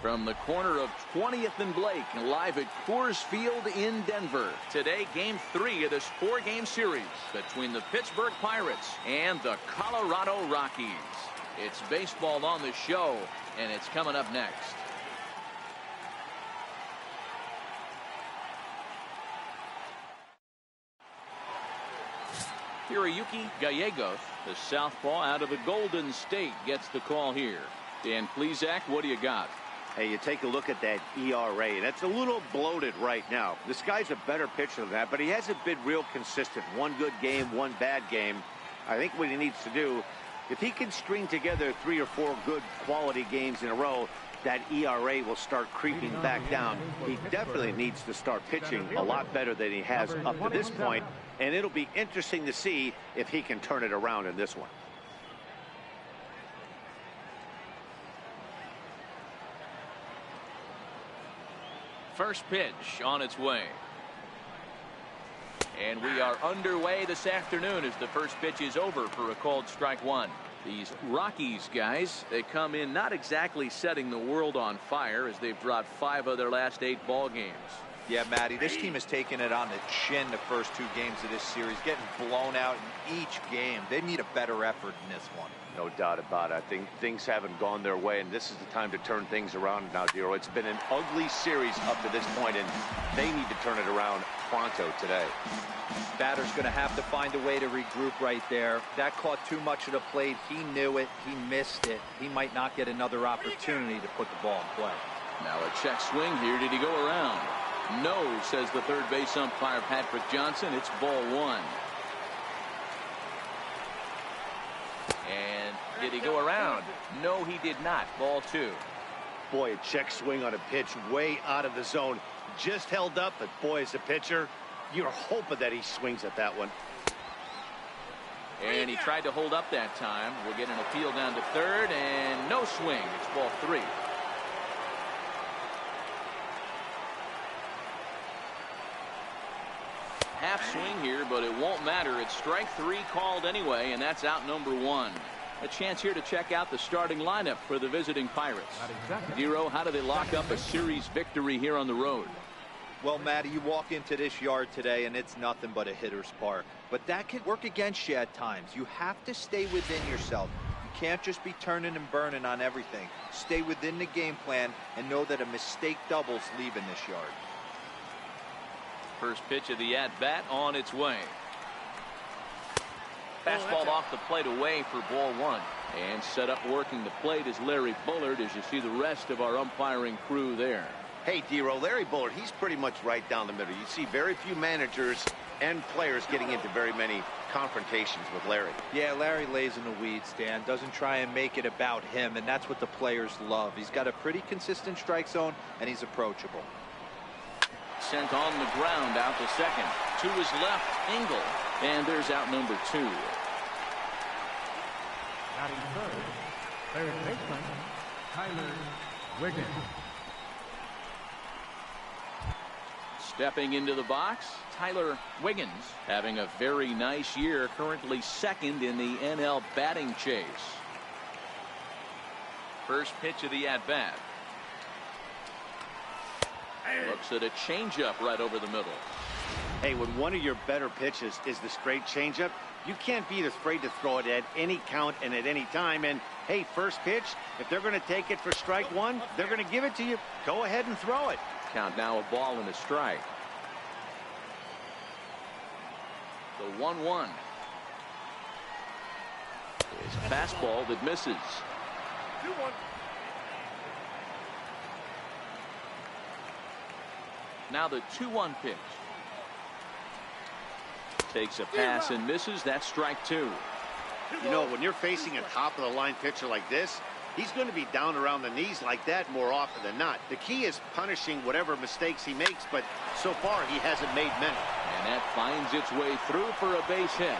From the corner of 20th and Blake, live at Coors Field in Denver. Today, Game 3 of this 4-game series between the Pittsburgh Pirates and the Colorado Rockies. It's baseball on the show, and it's coming up next. Hiroyuki Gallegos, the southpaw out of the Golden State, gets the call here. Dan Plesac, what do you got? Hey, you take a look at that ERA, and it's a little bloated right now. This guy's a better pitcher than that, but he hasn't been real consistent. One good game, one bad game. I think what he needs to do, if he can string together 3 or 4 good quality games in a row, that ERA will start creeping back down. He definitely needs to start pitching a lot better than he has up to this point, and it'll be interesting to see if he can turn it around in this one. First pitch on its way. And we are underway this afternoon as the first pitch is over for a called strike one. These Rockies guys, they come in not exactly setting the world on fire as they've dropped 5 of their last 8 ball games. Yeah, Matty, this team has taken it on the chin the first 2 games of this series, getting blown out in each game. They need a better effort in this one. No doubt about it. I think things haven't gone their way, and this is the time to turn things around now, Dero. It's been an ugly series up to this point, and they need to turn it around pronto today. Batter's going to have to find a way to regroup right there. That caught too much of the plate. He knew it. He missed it. He might not get another opportunity to put the ball in play. Now a check swing here. Did he go around? No, says the third base umpire Patrick Johnson. It's ball 1. And did he go around? No, he did not. Ball 2. Boy, a check swing on a pitch way out of the zone. Just held up, but boy, as a pitcher, you're hoping that he swings at that one. And he tried to hold up that time. We'll get an appeal down to third, and no swing. It's ball 3. Half swing here, but it won't matter. It's strike 3 called anyway, and that's out number 1. A chance here to check out the starting lineup for the visiting Pirates. Dero, how do they lock up a series victory here on the road? Well, Matty, you walk into this yard today, and it's nothing but a hitter's park. But that can work against you at times. You have to stay within yourself. You can't just be turning and burning on everything. Stay within the game plan and know that a mistake doubles leaving this yard. First pitch of the at-bat on its way. Fastball off the plate away for ball 1. And set up working the plate is Larry Bullard as you see the rest of our umpiring crew there. Hey, Dero, Larry Bullard, he's pretty much right down the middle. You see very few managers and players getting into very many confrontations with Larry. Yeah, Larry lays in the weeds, Dan. Doesn't try and make it about him, and that's what the players love. He's got a pretty consistent strike zone, and he's approachable. Sent on the ground out to second. To his left, Engel. And there's out number 2. Batting third baseman, Tyler Wiggins. Stepping into the box, Tyler Wiggins having a very nice year, currently 2nd in the NL batting chase. First pitch of the at-bat. Looks at a changeup right over the middle. Hey, when one of your better pitches is the straight changeup, you can't be afraid to throw it at any count and at any time. And hey, first pitch, if they're going to take it for strike 1, they're going to give it to you. Go ahead and throw it. Count now a ball and a strike. The 1-1 is a fastball that misses. 2-1. Now the 2-1 pitch. Takes a pass and misses. That's strike 2. You know, when you're facing a top-of-the-line pitcher like this, he's going to be down around the knees like that more often than not. The key is punishing whatever mistakes he makes, but so far he hasn't made many. And that finds its way through for a base hit.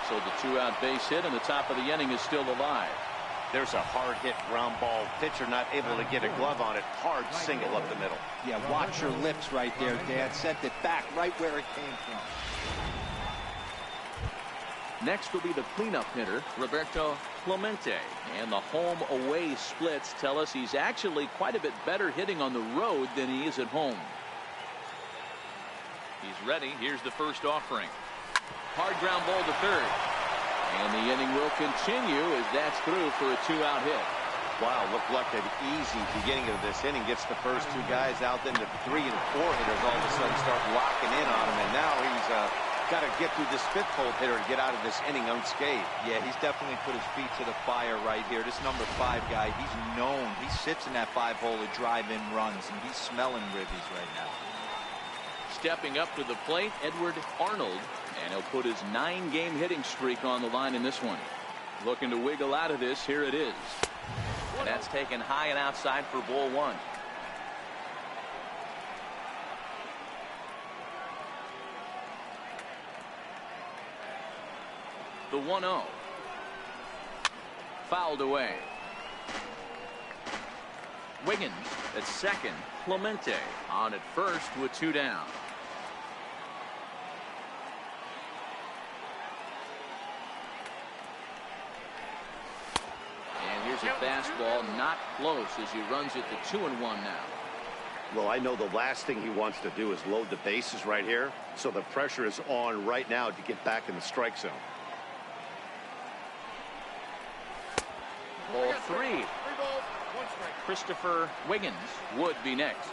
So the 2-out base hit and the top of the inning is still alive. There's a hard hit ground ball. Pitcher not able to get a glove on it. Hard single up the middle. Yeah, watch your lips right there, Dan. Sent it back right where it came from. Next will be the cleanup hitter, Roberto Clemente. And the home-away splits tell us he's actually quite a bit better hitting on the road than he is at home. He's ready. Here's the first offering. Hard ground ball to third. And the inning will continue as that's through for a 2-out hit. Wow, looked like an easy beginning of this inning. Gets the first two guys out, then the 3 and 4 hitters all of a sudden start locking in on him. And now he's got to get through this 5th hole hitter to get out of this inning unscathed. Yeah, he's definitely put his feet to the fire right here. This number 5 guy, he's known. He sits in that 5 hole to drive in runs, and he's smelling ribbies right now. Stepping up to the plate, Edward Arnold, and he'll put his 9-game hitting streak on the line in this one. Looking to wiggle out of this. Here it is. And that's taken high and outside for ball 1. The 1-0. Fouled away. Wiggins at second. Clemente on at first with 2 down. A fastball not close as he runs it to 2-1 now. Well, I know the last thing he wants to do is load the bases right here, so the pressure is on right now to get back in the strike zone. Ball 3. Christopher Wiggins would be next.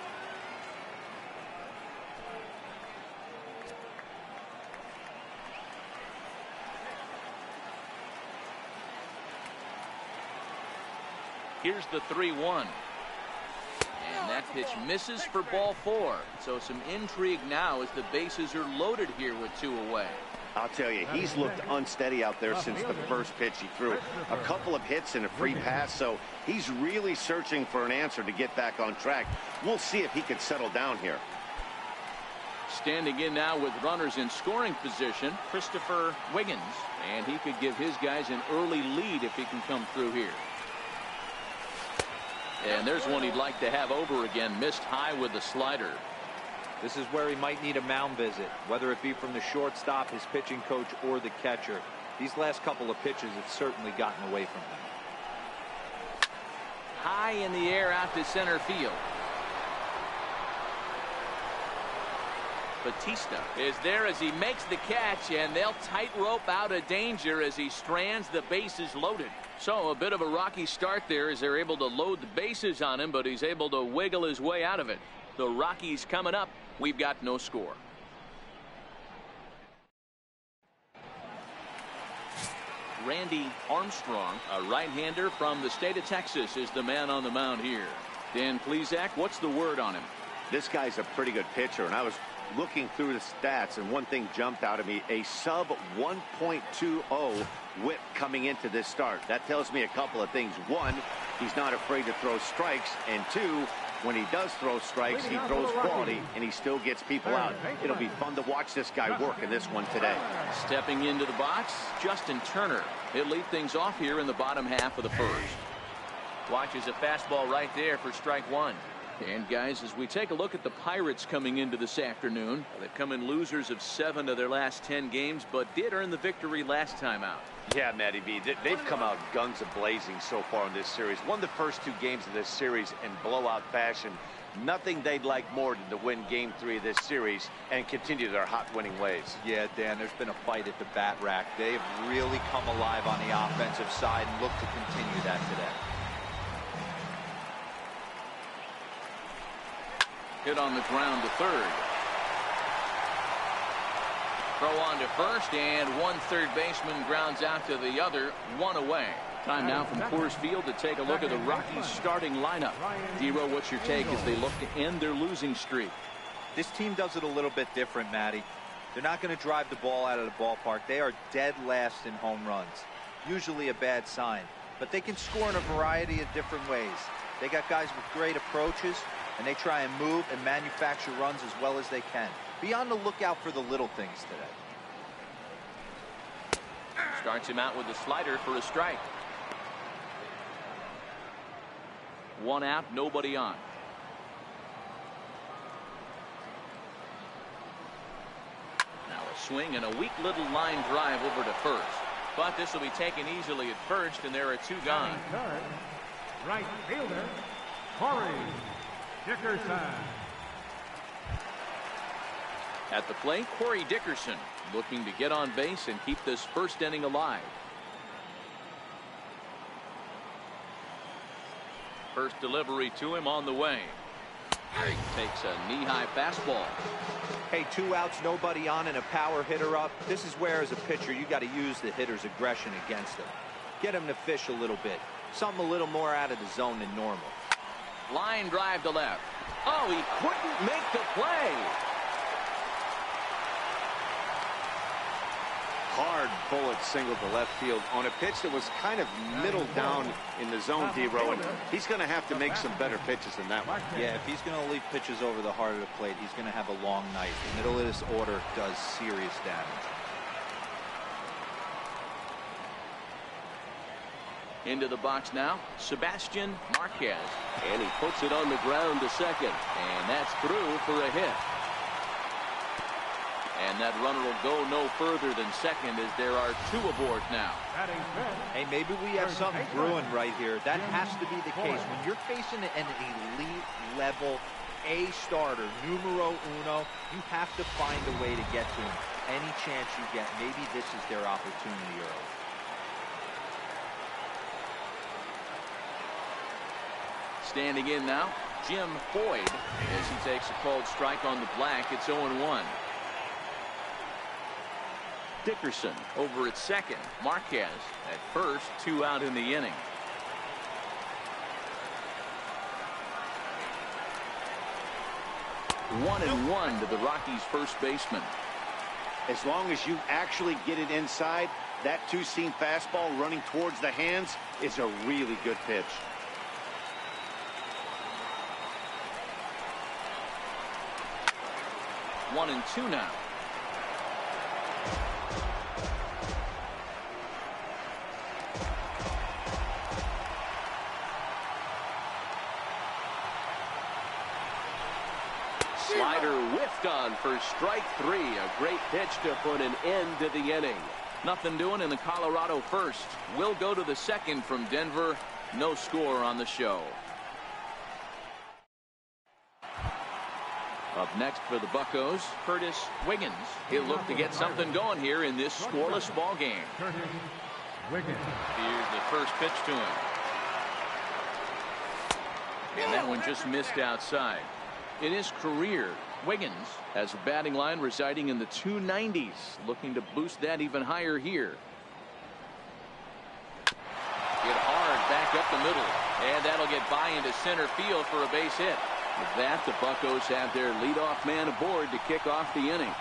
Here's the 3-1. And that pitch misses for ball 4. So some intrigue now as the bases are loaded here with 2 away. I'll tell you, he's looked unsteady out there since the first pitch he threw. A couple of hits and a free pass, so he's really searching for an answer to get back on track. We'll see if he can settle down here. Standing in now with runners in scoring position, Christopher Wiggins. And he could give his guys an early lead if he can come through here. And there's one he'd like to have over again. Missed high with the slider. This is where he might need a mound visit, whether it be from the shortstop, his pitching coach, or the catcher. These last couple of pitches have certainly gotten away from him. High in the air out to center field. Batista is there as he makes the catch, and they'll tightrope out of danger as he strands the bases loaded. So a bit of a rocky start there as they're able to load the bases on him, but he's able to wiggle his way out of it. The Rockies coming up. We've got no score. Randy Armstrong, a right-hander from the state of Texas, is the man on the mound here. Dan Plesac, what's the word on him? This guy's a pretty good pitcher, and I was looking through the stats, and one thing jumped out at me: a sub 1.20 whip coming into this start. That tells me a couple of things. One, he's not afraid to throw strikes, and 2, when he does throw strikes, he throws quality, and he still gets people out. It'll be fun to watch this guy work in this one today. Stepping into the box, Justin Turner. He'll lead things off here in the bottom half of the first. Watches a fastball right there for strike 1. And guys, as we take a look at the Pirates coming into this afternoon, they've come in losers of 7 of their last 10 games, but did earn the victory last time out. Yeah, Matty B, they've come out guns a-blazing so far in this series. Won the first 2 games of this series in blowout fashion. Nothing they'd like more than to win Game 3 of this series and continue their hot winning ways. Yeah, Dan, there's been a fight at the bat rack. They've really come alive on the offensive side and look to continue that today. Hit on the ground to third. Throw on to first, and one third baseman grounds out to the other, 1 away. Time now from Coors Field to take a look at the Rockies starting lineup. Dero, what's your take as they look to end their losing streak? This team does it a little bit different, Matty. They're not going to drive the ball out of the ballpark. They are dead last in home runs. Usually a bad sign, but they can score in a variety of different ways. They got guys with great approaches, and they try and move and manufacture runs as well as they can. Be on the lookout for the little things today. Starts him out with a slider for a strike. 1 out, nobody on. Now a swing and a weak little line drive over to first. But this will be taken easily at first, and there are two gone. Third, right fielder, Corey Dickerson. At the plate, Corey Dickerson looking to get on base and keep this first inning alive. First delivery to him on the way. Takes a knee-high fastball. Hey, 2 outs, nobody on, and a power hitter up. This is where, as a pitcher, you got to use the hitter's aggression against him. Get him to fish a little bit. Something a little more out of the zone than normal. Line drive to left. Oh, he couldn't make the play. Hard bullet single to left field on a pitch that was kind of middle down in the zone, D-Row. He's going to have to make some better pitches than that one. Yeah, if he's going to leave pitches over the heart of the plate, he's going to have a long night. The middle of this order does serious damage. Into the box now, Sebastian Marquez. And he puts it on the ground to second. And that's through for a hit. And that runner will go no further than second as there are 2 aboard now. Hey, maybe we have something brewing right here. That has to be the case. When you're facing an elite level A starter, numero uno, you have to find a way to get to him. Any chance you get, maybe this is their opportunity early. Standing in now, Jim Boyd as he takes a called strike on the black. It's 0-1. Dickerson over at second. Marquez at first, 2 out in the inning. One and one to the Rockies' first baseman. As long as you actually get it inside, that 2-seam fastball running towards the hands is a really good pitch. One and two now. Slider whiffed on for strike 3. A great pitch to put an end to the inning. Nothing doing in the Colorado first. We'll go to the second from Denver. No score on the show. Up next for the Buccos, Curtis Wiggins. He'll look to get something going here in this scoreless ball game. Here's the first pitch to him. And that one just missed outside. In his career, Wiggins has a batting line residing in the 290s, looking to boost that even higher here. Hit hard back up the middle, and that'll get by into center field for a base hit. With that, the Buccos have their leadoff man aboard to kick off the inning.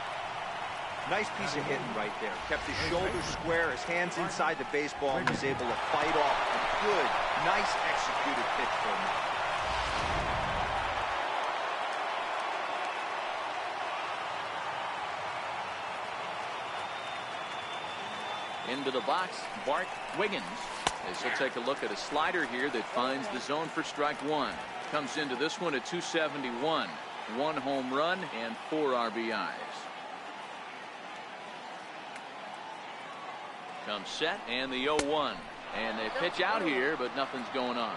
Nice piece of hitting right there. Kept his shoulders square, his hands inside the baseball, and was able to fight off a good, nice executed pitch for him. Into the box, Bart Wiggins. As he'll take a look at a slider here that finds the zone for strike 1. Comes into this one at 271. 1 home run and 4 RBIs. Comes set and the 0-1. And they pitch out here, but nothing's going on.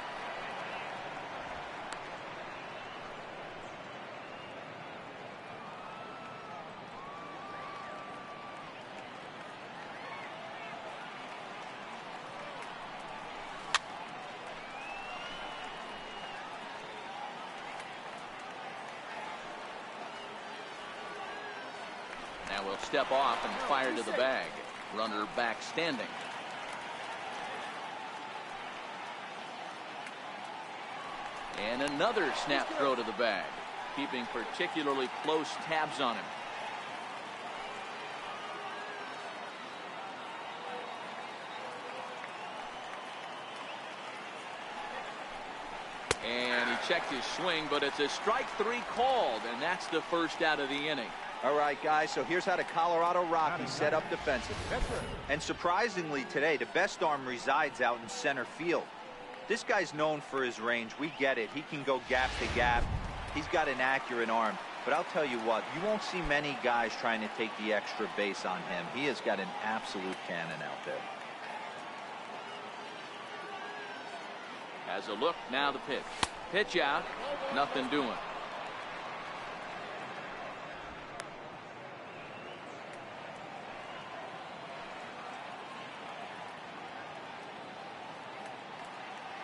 Now we'll step off and fire to the bag. Runner back standing. And another snap throw to the bag. Keeping particularly close tabs on him. And he checked his swing, but it's a strike 3 called, and that's the first out of the inning. All right, guys, so here's how the Colorado Rockies set up defensively. And surprisingly today, the best arm resides out in center field. This guy's known for his range. We get it. He can go gap to gap. He's got an accurate arm. But I'll tell you what, you won't see many guys trying to take the extra base on him. He has got an absolute cannon out there. Has a look. Now the pitch. Pitch out. Nothing doing.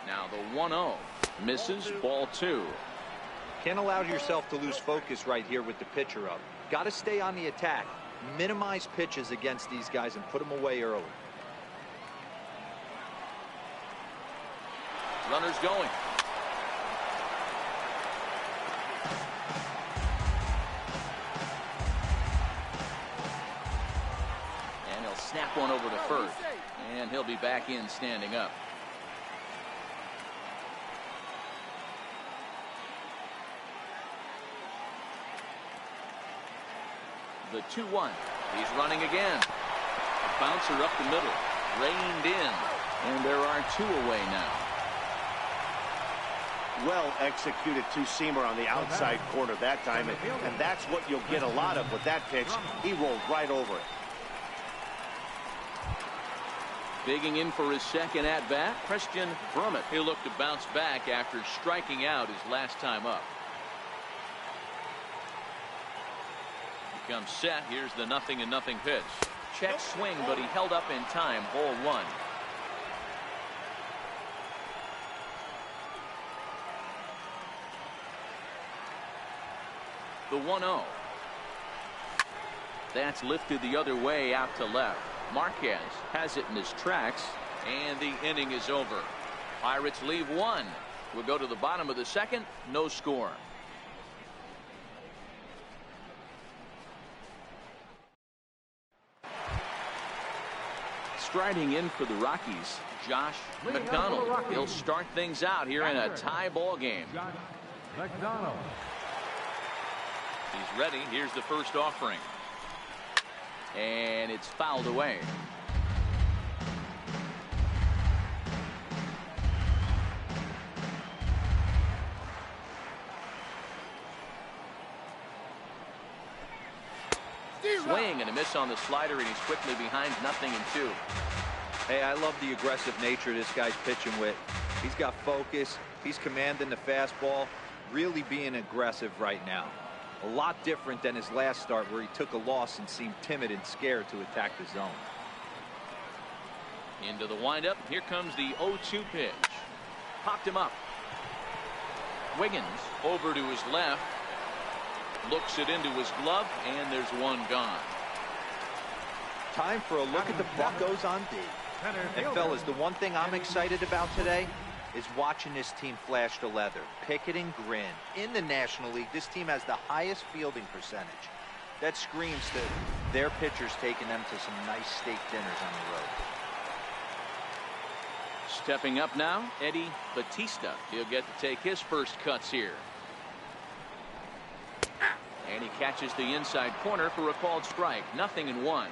Now the 1-0. Misses. Ball 2. Can't allow yourself to lose focus right here with the pitcher up. Got to stay on the attack. Minimize pitches against these guys and put them away early. Runners going. And he'll snap one over to first. And he'll be back in standing up. The 2-1. He's running again. A bouncer up the middle. Reined in. And there are 2 away now. Well executed two-seamer on the outside corner that time. And that's what you'll get a lot of with that pitch. He rolled right over it. Digging in for his second at-bat, Christian Brummett. He'll look to bounce back after striking out his last time up. Comes set. Here's the 0-0 pitch. Check swing, but he held up in time. Ball 1. The 1-0. That's lifted the other way out to left. Marquez has it in his tracks, and the inning is over. Pirates leave 1. We'll go to the bottom of the second. No score. Striding in for the Rockies, Josh McDonald. He'll start things out here in a tie ball game. McDonald. He's ready. Here's the first offering. And it's fouled away. Swing and a miss on the slider, and he's quickly behind 0-2. Hey, I love the aggressive nature this guy's pitching with. He's got focus. He's commanding the fastball. Really being aggressive right now. A lot different than his last start where he took a loss and seemed timid and scared to attack the zone. Into the windup. Here comes the 0-2 pitch. Popped him up. Wiggins over to his left. Looks it into his glove, and there's one gone. Time for a look at the Buccos on D. And fellas, the one thing I'm excited about today is watching this team flash the leather. Pick it and grin. In the National League, this team has the highest fielding percentage. That screams that their pitchers taking them to some nice steak dinners on the road. Stepping up now, Eddie Batista. He'll get to take his first cuts here. And he catches the inside corner for a called strike. 0-1.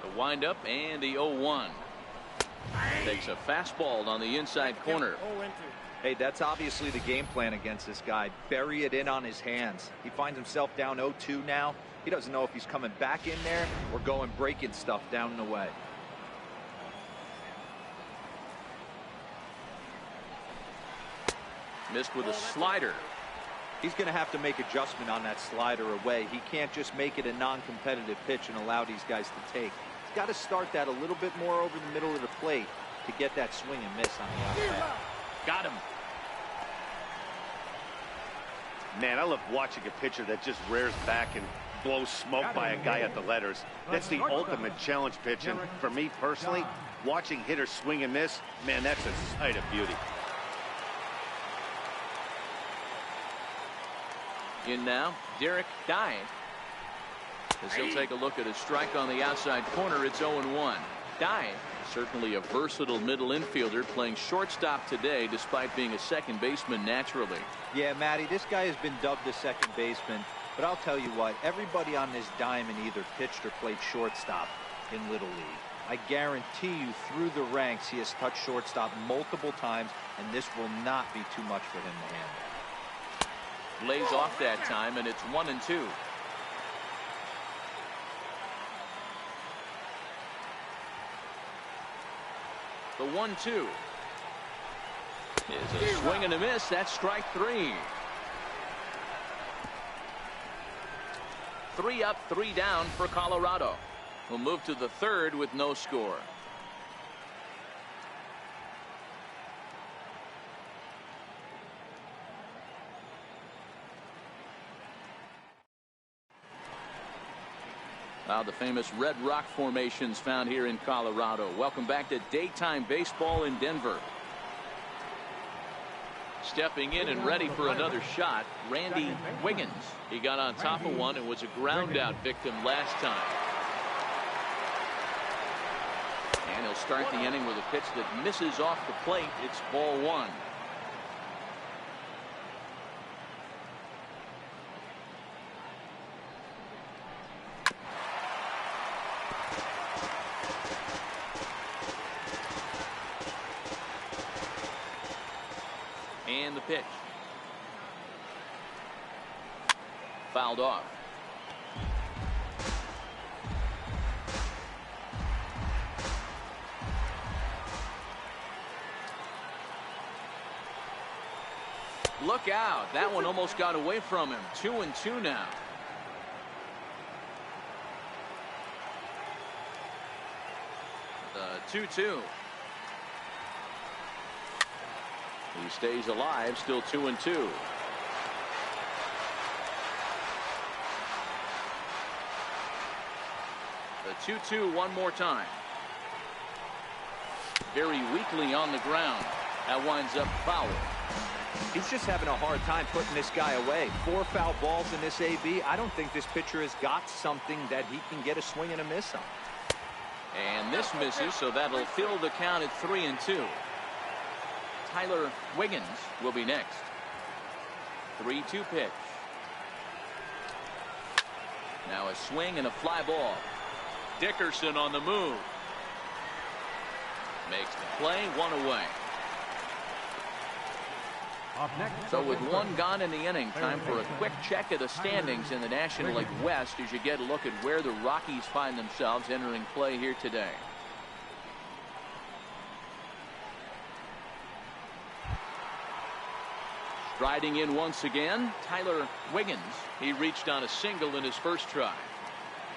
The windup and the 0-1. Takes a fastball on the inside corner. Hey, that's obviously the game plan against this guy. Bury it in on his hands. He finds himself down 0-2 now. He doesn't know if he's coming back in there or going breaking stuff down and away. Missed with a slider. He's going to have to make adjustment on that slider away. He can't just make it a non-competitive pitch and allow these guys to take. He's got to start that a little bit more over the middle of the plate to get that swing and miss on the outside. Got him. Man, I love watching a pitcher that just rears back and blows smoke by a guy at the letters. That's the ultimate challenge pitch. And for me personally, watching hitters swing and miss, man, that's a sight of beauty. In now, Derek Dye. As he'll take a look at a strike on the outside corner, it's 0-1. Dye, certainly a versatile middle infielder, playing shortstop today despite being a second baseman naturally. Yeah, Matty, this guy has been dubbed a second baseman, but I'll tell you what, everybody on this diamond either pitched or played shortstop in Little League. I guarantee you through the ranks he has touched shortstop multiple times, and this will not be too much for him to handle. Lays off that time, and it's 1-2. The 1-2 is a swing and a miss. That's strike 3. 3 up, 3 down for Colorado. We'll move to the 3rd with no score. Now the famous Red Rock formations found here in Colorado. Welcome back to daytime baseball in Denver. Stepping in and ready for another shot, Randy Wiggins. He got on top of one and was a ground out victim last time. And he'll start the inning with a pitch that misses off the plate. It's ball 1. And the pitch. Fouled off. Look out. That one almost got away from him. 2-2 now. The 2-2. He stays alive, still 2-2. The 2-2 one more time. Very weakly on the ground. That winds up foul. He's just having a hard time putting this guy away. 4 foul balls in this AB. I don't think this pitcher has got something that he can get a swing and a miss on. And this misses, so that'll fill the count at 3-2. Tyler Wiggins will be next. 3-2 pitch. Now a swing and a fly ball. Dickerson on the move. Makes the play, 1 away. Up next, So with 1 gone in the inning, time for a quick check of the standings in the National League West as you get a look at where the Rockies find themselves entering play here today. Striding in once again, Tyler Wiggins. He reached on a single in his first try.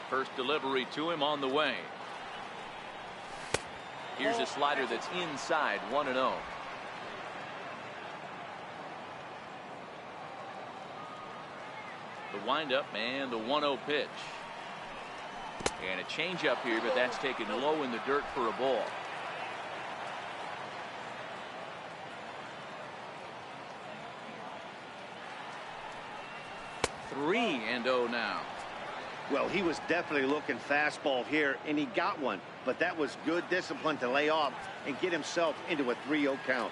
First delivery to him on the way. Here's a slider that's inside, 1-0. The windup and the 1-0 pitch. And a changeup here, but that's taken low in the dirt for a ball. Three and 0 now. Well, he was definitely looking fastball here, and he got one. But that was good discipline to lay off and get himself into a 3-0 count.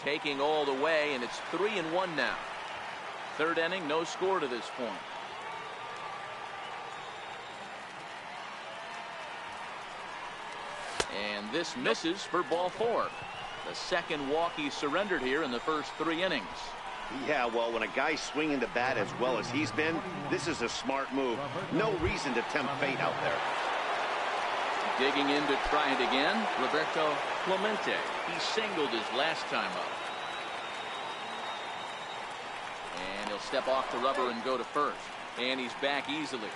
Taking all the way, and it's 3-1 now. 3rd inning, no score to this point. And this misses for ball 4. The second walk he surrendered here in the first 3 innings. Yeah, well, when a guy's swinging the bat as well as he's been, this is a smart move. No reason to tempt fate out there. Digging in to try it again, Roberto Clemente. He singled his last time up. And he'll step off the rubber and go to first. And he's back easily.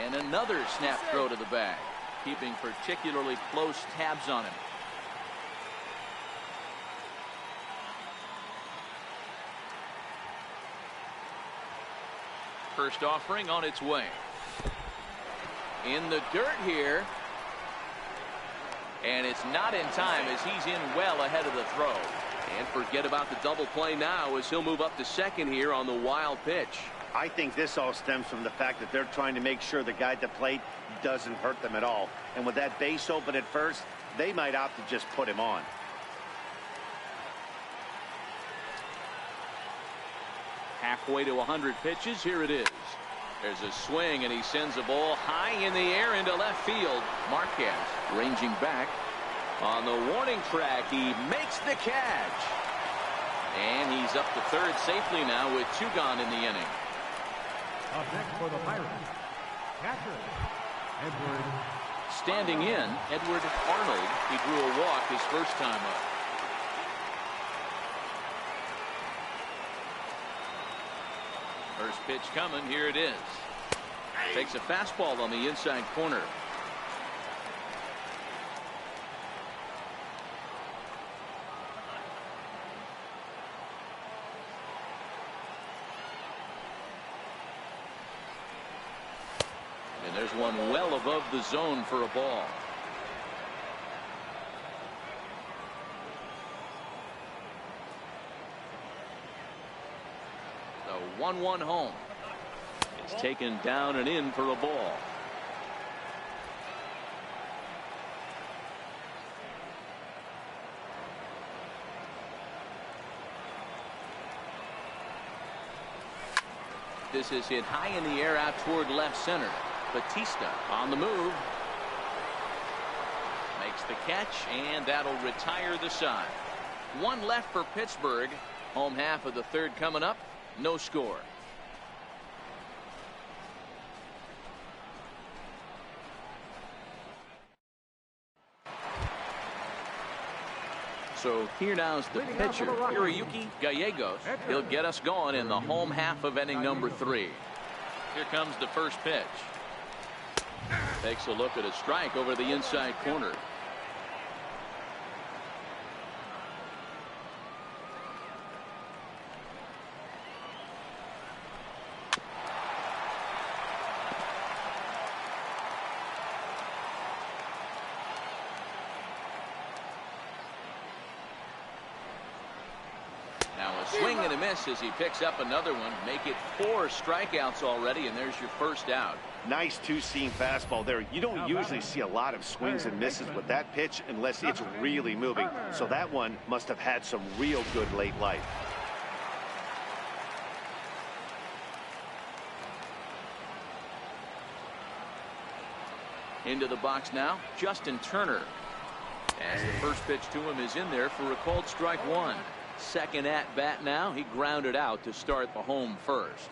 And another snap throw to the bag, keeping particularly close tabs on him. First offering on its way. In the dirt here. And it's not in time as he's in well ahead of the throw. And forget about the double play now as he'll move up to second here on the wild pitch. I think this all stems from the fact that they're trying to make sure the guy at the plate doesn't hurt them at all. And with that base open at first, they might opt to just put him on. Halfway to 100 pitches. Here it is. There's a swing, and he sends a ball high in the air into left field. Marquez ranging back on the warning track. He makes the catch. And he's up to third safely now with 2 gone in the inning. Up next for the Pirates, catcher, Edward. Standing in, Edward Arnold. He drew a walk his first time up. First pitch coming. Here it is. Takes a fastball on the inside corner. And there's one well above the zone for a ball. The 1-1 home. It's taken down and in for a ball. This is hit high in the air out toward left center. Batista on the move. Makes the catch, and that'll retire the side. One left for Pittsburgh. Home half of the third coming up. No score. So here now is the pitcher, Hiroyuki Gallegos. He'll get us going in the home half of inning number 3. Here comes the first pitch. Takes a look at a strike over the inside corner. Now a swing and a miss as he picks up another one. Make it 4 strikeouts already, and there's your first out. Nice two-seam fastball there. You don't usually see a lot of swings and misses with that pitch unless it's really moving. So that one must have had some real good late life. Into the box now, Justin Turner. As the first pitch to him is in there for a called strike 1. Second at bat now. He grounded out to start the home first.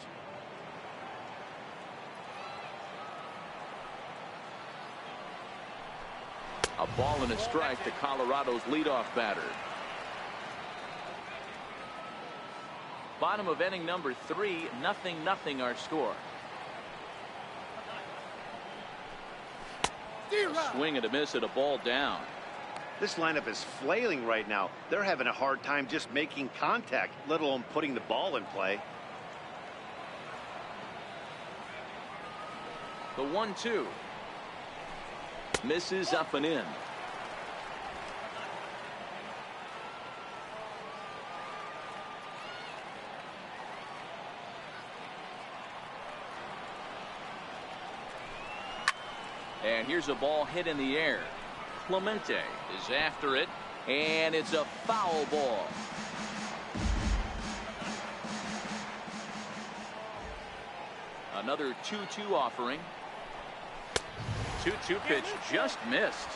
A ball and a strike to Colorado's leadoff batter. Bottom of inning number 3, 0-0 our score. A swing and a miss at a ball down. This lineup is flailing right now. They're having a hard time just making contact, let alone putting the ball in play. The 1-2. Misses up and in. And here's a ball hit in the air. Clemente is after it, and it's a foul ball. Another 2-2 offering. 2-2 pitch just missed.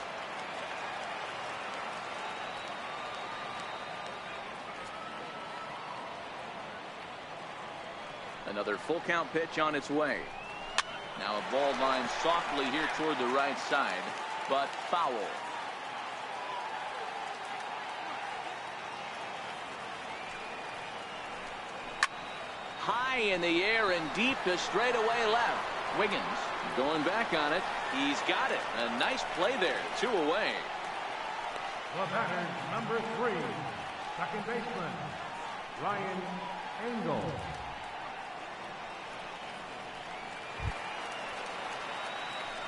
Another full count pitch on its way. Now a ball line softly here toward the right side, but foul. High in the air and deep to straightaway left. Wiggins going back on it. He's got it. A nice play there. 2 away. The batter, number 3, second baseman, Ryan Engel.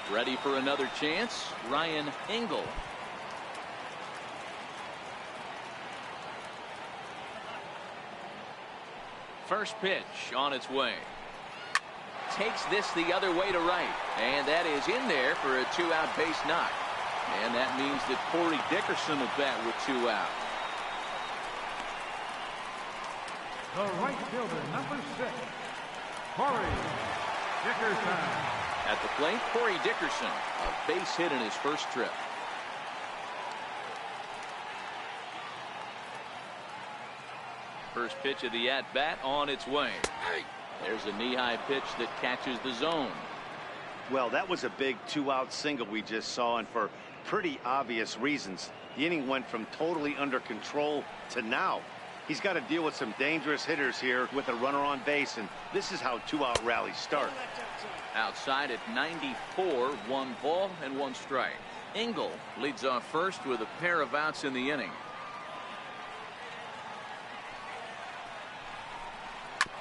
Ready for another chance. Ryan Engel. First pitch on its way. Takes this the other way to right. And that is in there for a 2-out base knock. And that means that Corey Dickerson will bat with 2 out. The right fielder, number 6, Corey Dickerson. At the plate, Corey Dickerson, a base hit in his first trip. First pitch of the at-bat on its way. There's a knee-high pitch that catches the zone. Well, that was a big 2-out single we just saw, and for pretty obvious reasons. The inning went from totally under control to now. He's got to deal with some dangerous hitters here with a runner on base, and this is how 2-out rallies start. Outside at 94, 1 ball and 1 strike. Engel leads off first with a pair of outs in the inning.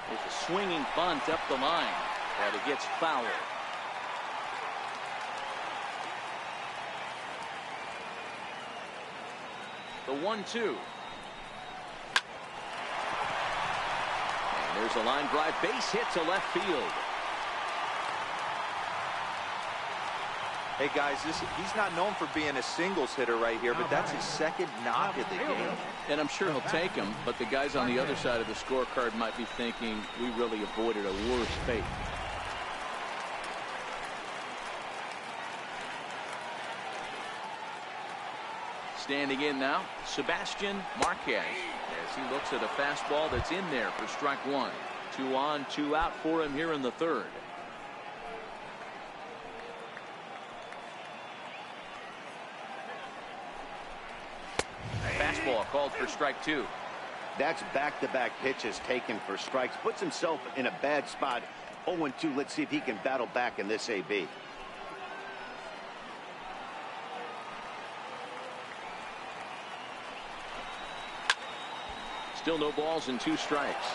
There's a swinging bunt up the line, and it gets fouled. The 1-2. And there's a line drive base hit to left field. Hey guys, he's not known for being a singles hitter right here, but that's his second knock of the game. And I'm sure he'll take him, but the guys on the other side of the scorecard might be thinking we really avoided a worse fate. Standing in now, Sebastian Marquez, as he looks at a fastball that's in there for strike 1. 2 on, 2 out for him here in the 3rd. Fastball called for strike 2. That's back-to-back pitches taken for strikes. Puts himself in a bad spot. 0-2. Let's see if he can battle back in this AB. Still no balls and 2 strikes.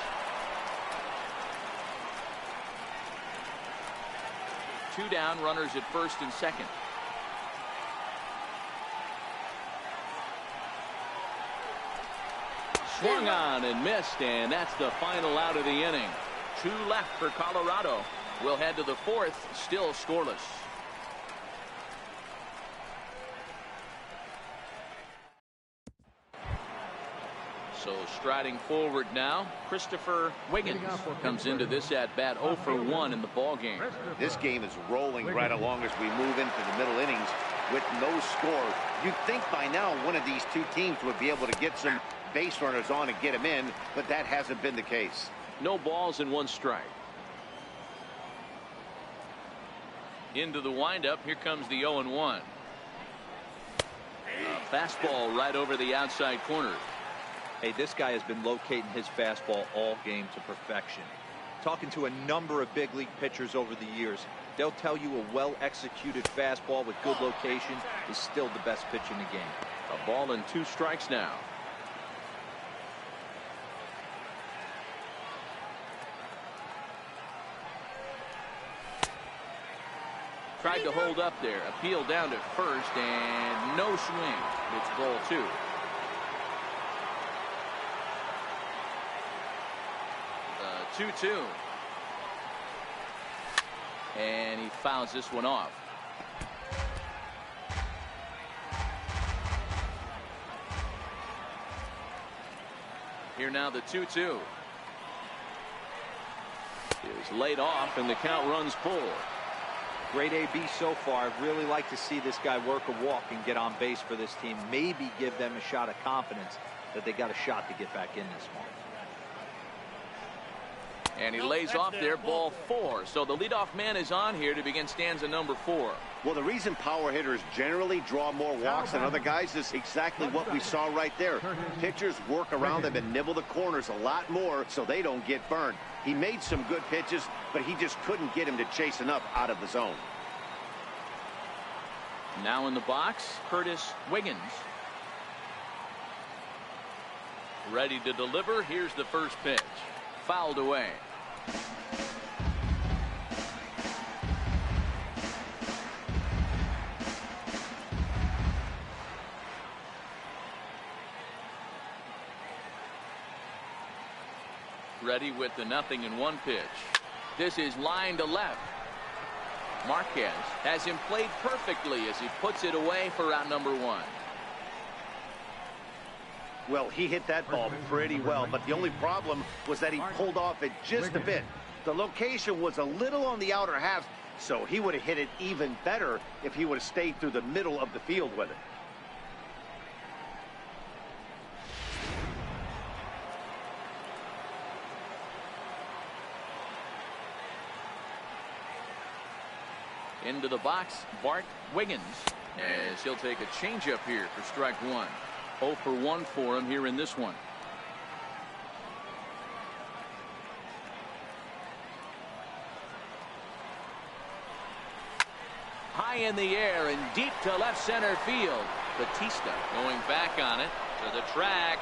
Two down, runners at first and second. Swung on and missed, and that's the final out of the inning. 2 left for Colorado. We'll head to the 4th, still scoreless. So striding forward now, Christopher Wiggins comes into this at bat 0 for 1 in the ball game. This game is rolling right along as we move into the middle innings with no score. You'd think by now one of these two teams would be able to get some base runners on and get them in, but that hasn't been the case. No balls and 1 strike. Into the windup, here comes the 0-1. A fastball right over the outside corner. Hey, this guy has been locating his fastball all game to perfection. Talking to a number of big league pitchers over the years, they'll tell you a well-executed fastball with good location is still the best pitch in the game. A ball and 2 strikes now. Tried to hold up there, appeal down to first, and no swing. It's ball 2. The 2-2. And he fouls this one off. Here now the 2-2. Is laid off, and the count runs full. Great AB so far. I'd really like to see this guy work a walk and get on base for this team. Maybe give them a shot of confidence that they got a shot to get back in this one. And he lays off there, ball 4. So the leadoff man is on here to begin stanza number 4. Well, the reason power hitters generally draw more walks than other guys is exactly what we saw right there. Pitchers work around them and nibble the corners a lot more so they don't get burned. He made some good pitches, but he just couldn't get him to chase enough out of the zone. Now in the box, Curtis Wiggins. Ready to deliver. Here's the first pitch. Fouled away. Ready with the 0-1 pitch. This is line to left. Marquez has him played perfectly as he puts it away for out number 1. Well, he hit that ball pretty well, but the only problem was that he pulled off it just a bit. The location was a little on the outer half, so he would have hit it even better if he would have stayed through the middle of the field with it. Into the box, Bart Wiggins, as he'll take a changeup here for strike one. 0 for 1 for him here in this one. High in the air and deep to left center field. Batista going back on it to the track.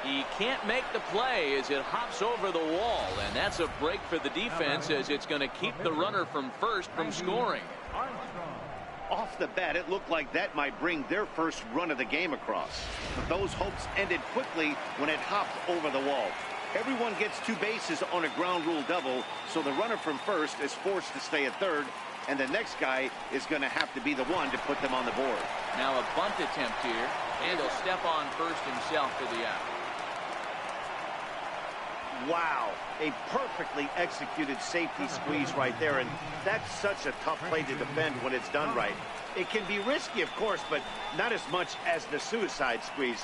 He can't make the play as it hops over the wall, and that's a break for the defense as it's going to keep the runner from first from scoring. Off the bat, it looked like that might bring their first run of the game across. But those hopes ended quickly when it hopped over the wall. Everyone gets 2 bases on a ground rule double, so the runner from first is forced to stay at third, and the next guy is going to have to be the one to put them on the board. Now a bunt attempt here, and he'll step on first himself for the out. Wow, a perfectly executed safety squeeze right there, and that's such a tough play to defend when it's done right. It can be risky, of course, but not as much as the suicide squeeze.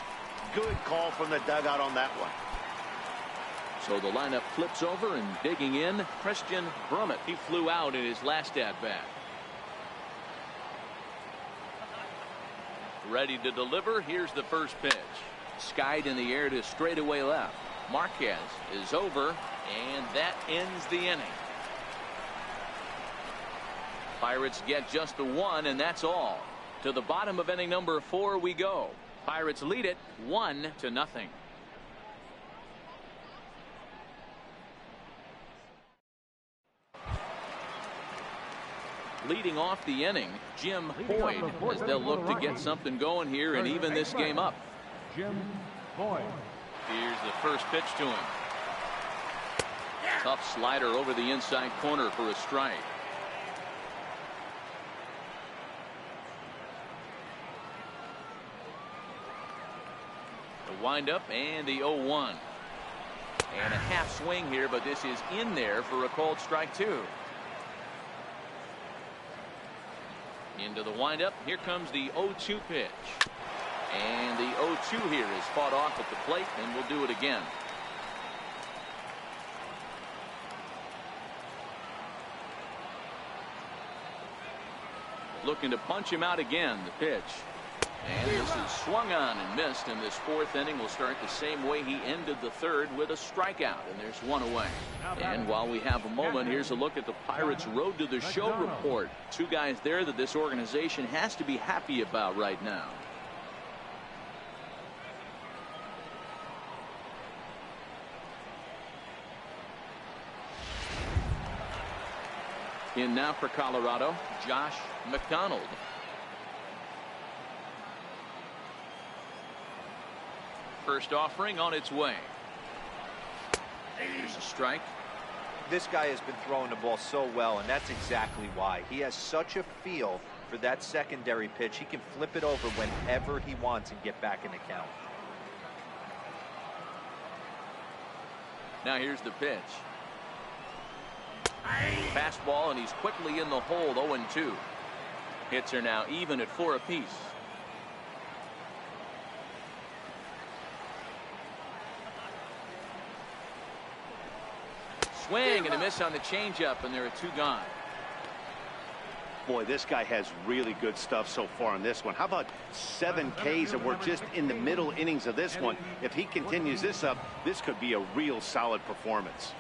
Good call from the dugout on that one. So the lineup flips over, and digging in, Christian Brummett. He flew out in his last at-bat. Ready to deliver. Here's the first pitch. Skied in the air to straightaway left. Marquez is over, and that ends the inning. Pirates get just the one, and that's all. To the bottom of inning number 4 we go. Pirates lead it 1-0. Leading off the inning, Jim Boyd, as they'll look to get something going here and even this game up. Jim Boyd. Here's the first pitch to him. Tough slider over the inside corner for a strike. The windup and the 0-1. And a half swing here, but this is in there for a called strike 2. Into the windup. Here comes the 0-2 pitch. And the 0-2 here is fought off at the plate, and we'll do it again. Looking to punch him out again, the pitch. And this is swung on and missed, and this 4th inning will start the same way he ended the 3rd with a strikeout, and there's 1 away. And while we have a moment, here's a look at the Pirates' Road to the Show report. 2 guys there that this organization has to be happy about right now. In now for Colorado, Josh McDonald. First offering on its way. Here's a strike. This guy has been throwing the ball so well, and that's exactly why. He has such a feel for that secondary pitch. He can flip it over whenever he wants and get back in the count. Now here's the pitch. Fastball, and he's quickly in the hole. 0-2. Hits are now even at 4 apiece. Swing and a miss on the changeup, and there are 2 gone. Boy, this guy has really good stuff so far in this one. How about 7 Ks, and we're just in the middle innings of this one. If he continues this up, this could be a real solid performance.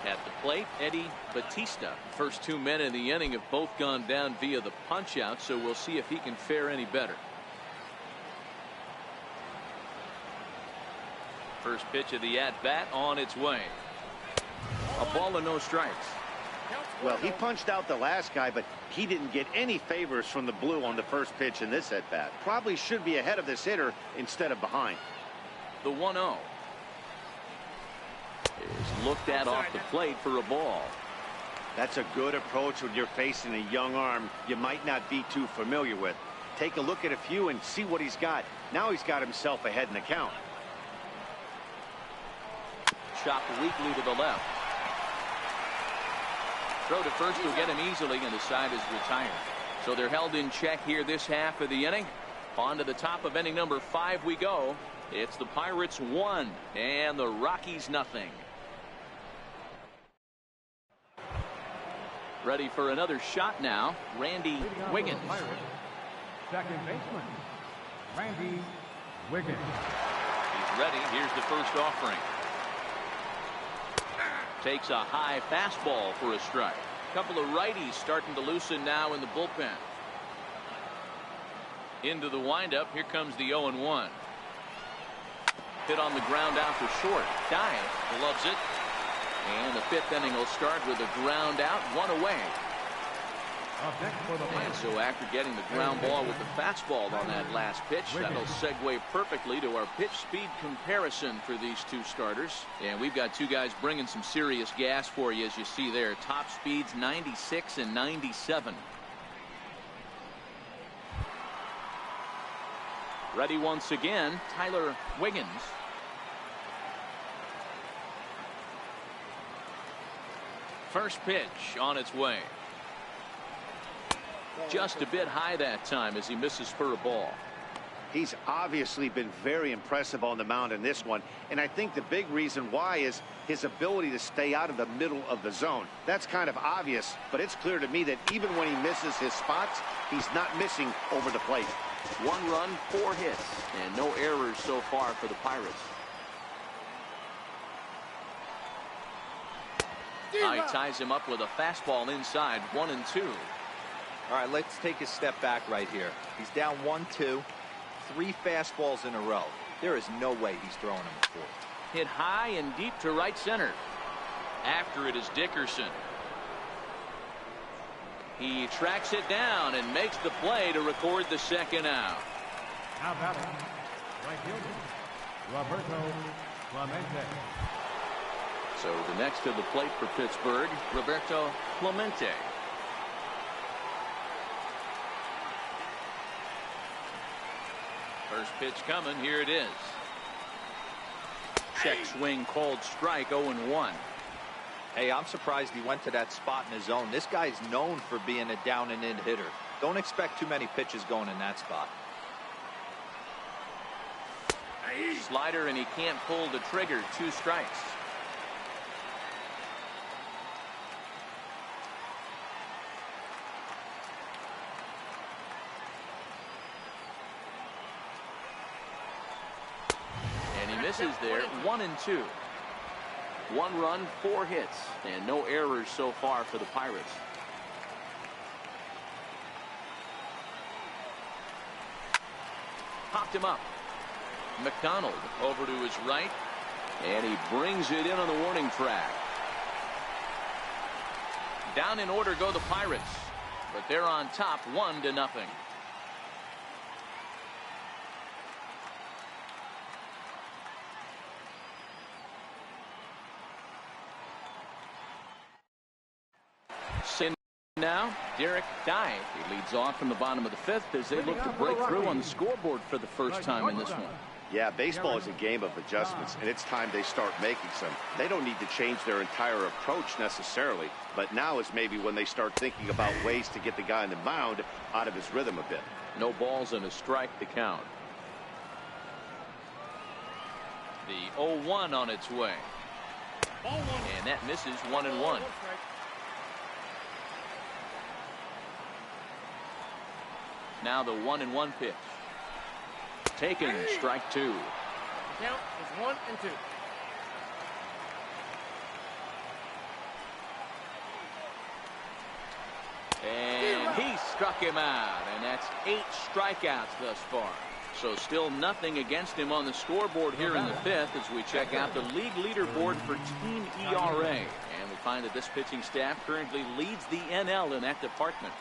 At the plate, Eddie Batista. First 2 men in the inning have both gone down via the punch out, so we'll see if he can fare any better. First pitch of the at-bat on its way. A ball and no strikes. Well, he punched out the last guy, but he didn't get any favors from the blue on the first pitch in this at-bat. Probably should be ahead of this hitter instead of behind. The 1-0 is looked at off the plate for a ball. That's a good approach when you're facing a young arm you might not be too familiar with. Take a look at a few and see what he's got. Now he's got himself ahead in the count. Chopped weakly to the left. Throw to first will get him easily, and the side is retired. So they're held in check here this half of the inning. On to the top of inning number 5 we go. It's the Pirates 1 and the Rockies nothing. Ready for another shot now, Randy Wiggins. Second baseman, Randy Wiggins. He's ready. Here's the first offering. Takes a high fastball for a strike. Couple of righties starting to loosen now in the bullpen. Into the windup. Here comes the 0-1. Hit on the ground out for short. Dive loves it. And the fifth inning will start with a ground out, one away. And so after getting the ground ball with the fastball on that last pitch, that'll segue perfectly to our pitch speed comparison for these two starters. And we've got two guys bringing some serious gas for you, as you see there. Top speeds 96 and 97. Ready once again, Tyler Wiggins. First pitch on its way. Just a bit high that time as he misses for a ball. He's obviously been very impressive on the mound in this one, and I think the big reason why is his ability to stay out of the middle of the zone. That's kind of obvious, but it's clear to me that even when he misses his spots, he's not missing over the plate. 1 run, 4 hits, and no errors so far for the Pirates. He ties him up with a fastball inside, 1-2. All right, let's take a step back right here. He's down 1-2, 3 fastballs in a row. There is no way he's throwing him a fourth. Hit high and deep to right center. After it is Dickerson. He tracks it down and makes the play to record the second out. Now batting, right fielder, Roberto Clemente. So the next to the plate for Pittsburgh, Roberto Clemente. First pitch coming. Here it is. Check swing called strike. 0-1. Hey, I'm surprised he went to that spot in his zone. This guy's known for being a down and in hitter. Don't expect too many pitches going in that spot. Slider, and he can't pull the trigger. 2 strikes. Misses there. 1-2. 1 run, 4 hits, and no errors so far for the Pirates. Popped him up. McDonald over to his right, and he brings it in on the warning track. Down in order go the Pirates, but they're on top 1-0. Now, Derek Dye. He leads off from the bottom of the 5th as they look to break through on the scoreboard for the first time in this one. Yeah, baseball is a game of adjustments, and it's time they start making some. They don't need to change their entire approach necessarily, but now is maybe when they start thinking about ways to get the guy on the mound out of his rhythm a bit. No balls and a strike to count. The 0-1 on its way. And that misses. 1-1. Now the 1-1 pitch. Taken. Strike 2. Count is 1-2. And he struck him out, and that's 8 strikeouts thus far. So still nothing against him on the scoreboard here in the 5th as we check out the league leaderboard for team ERA. And we find that this pitching staff currently leads the NL in that department.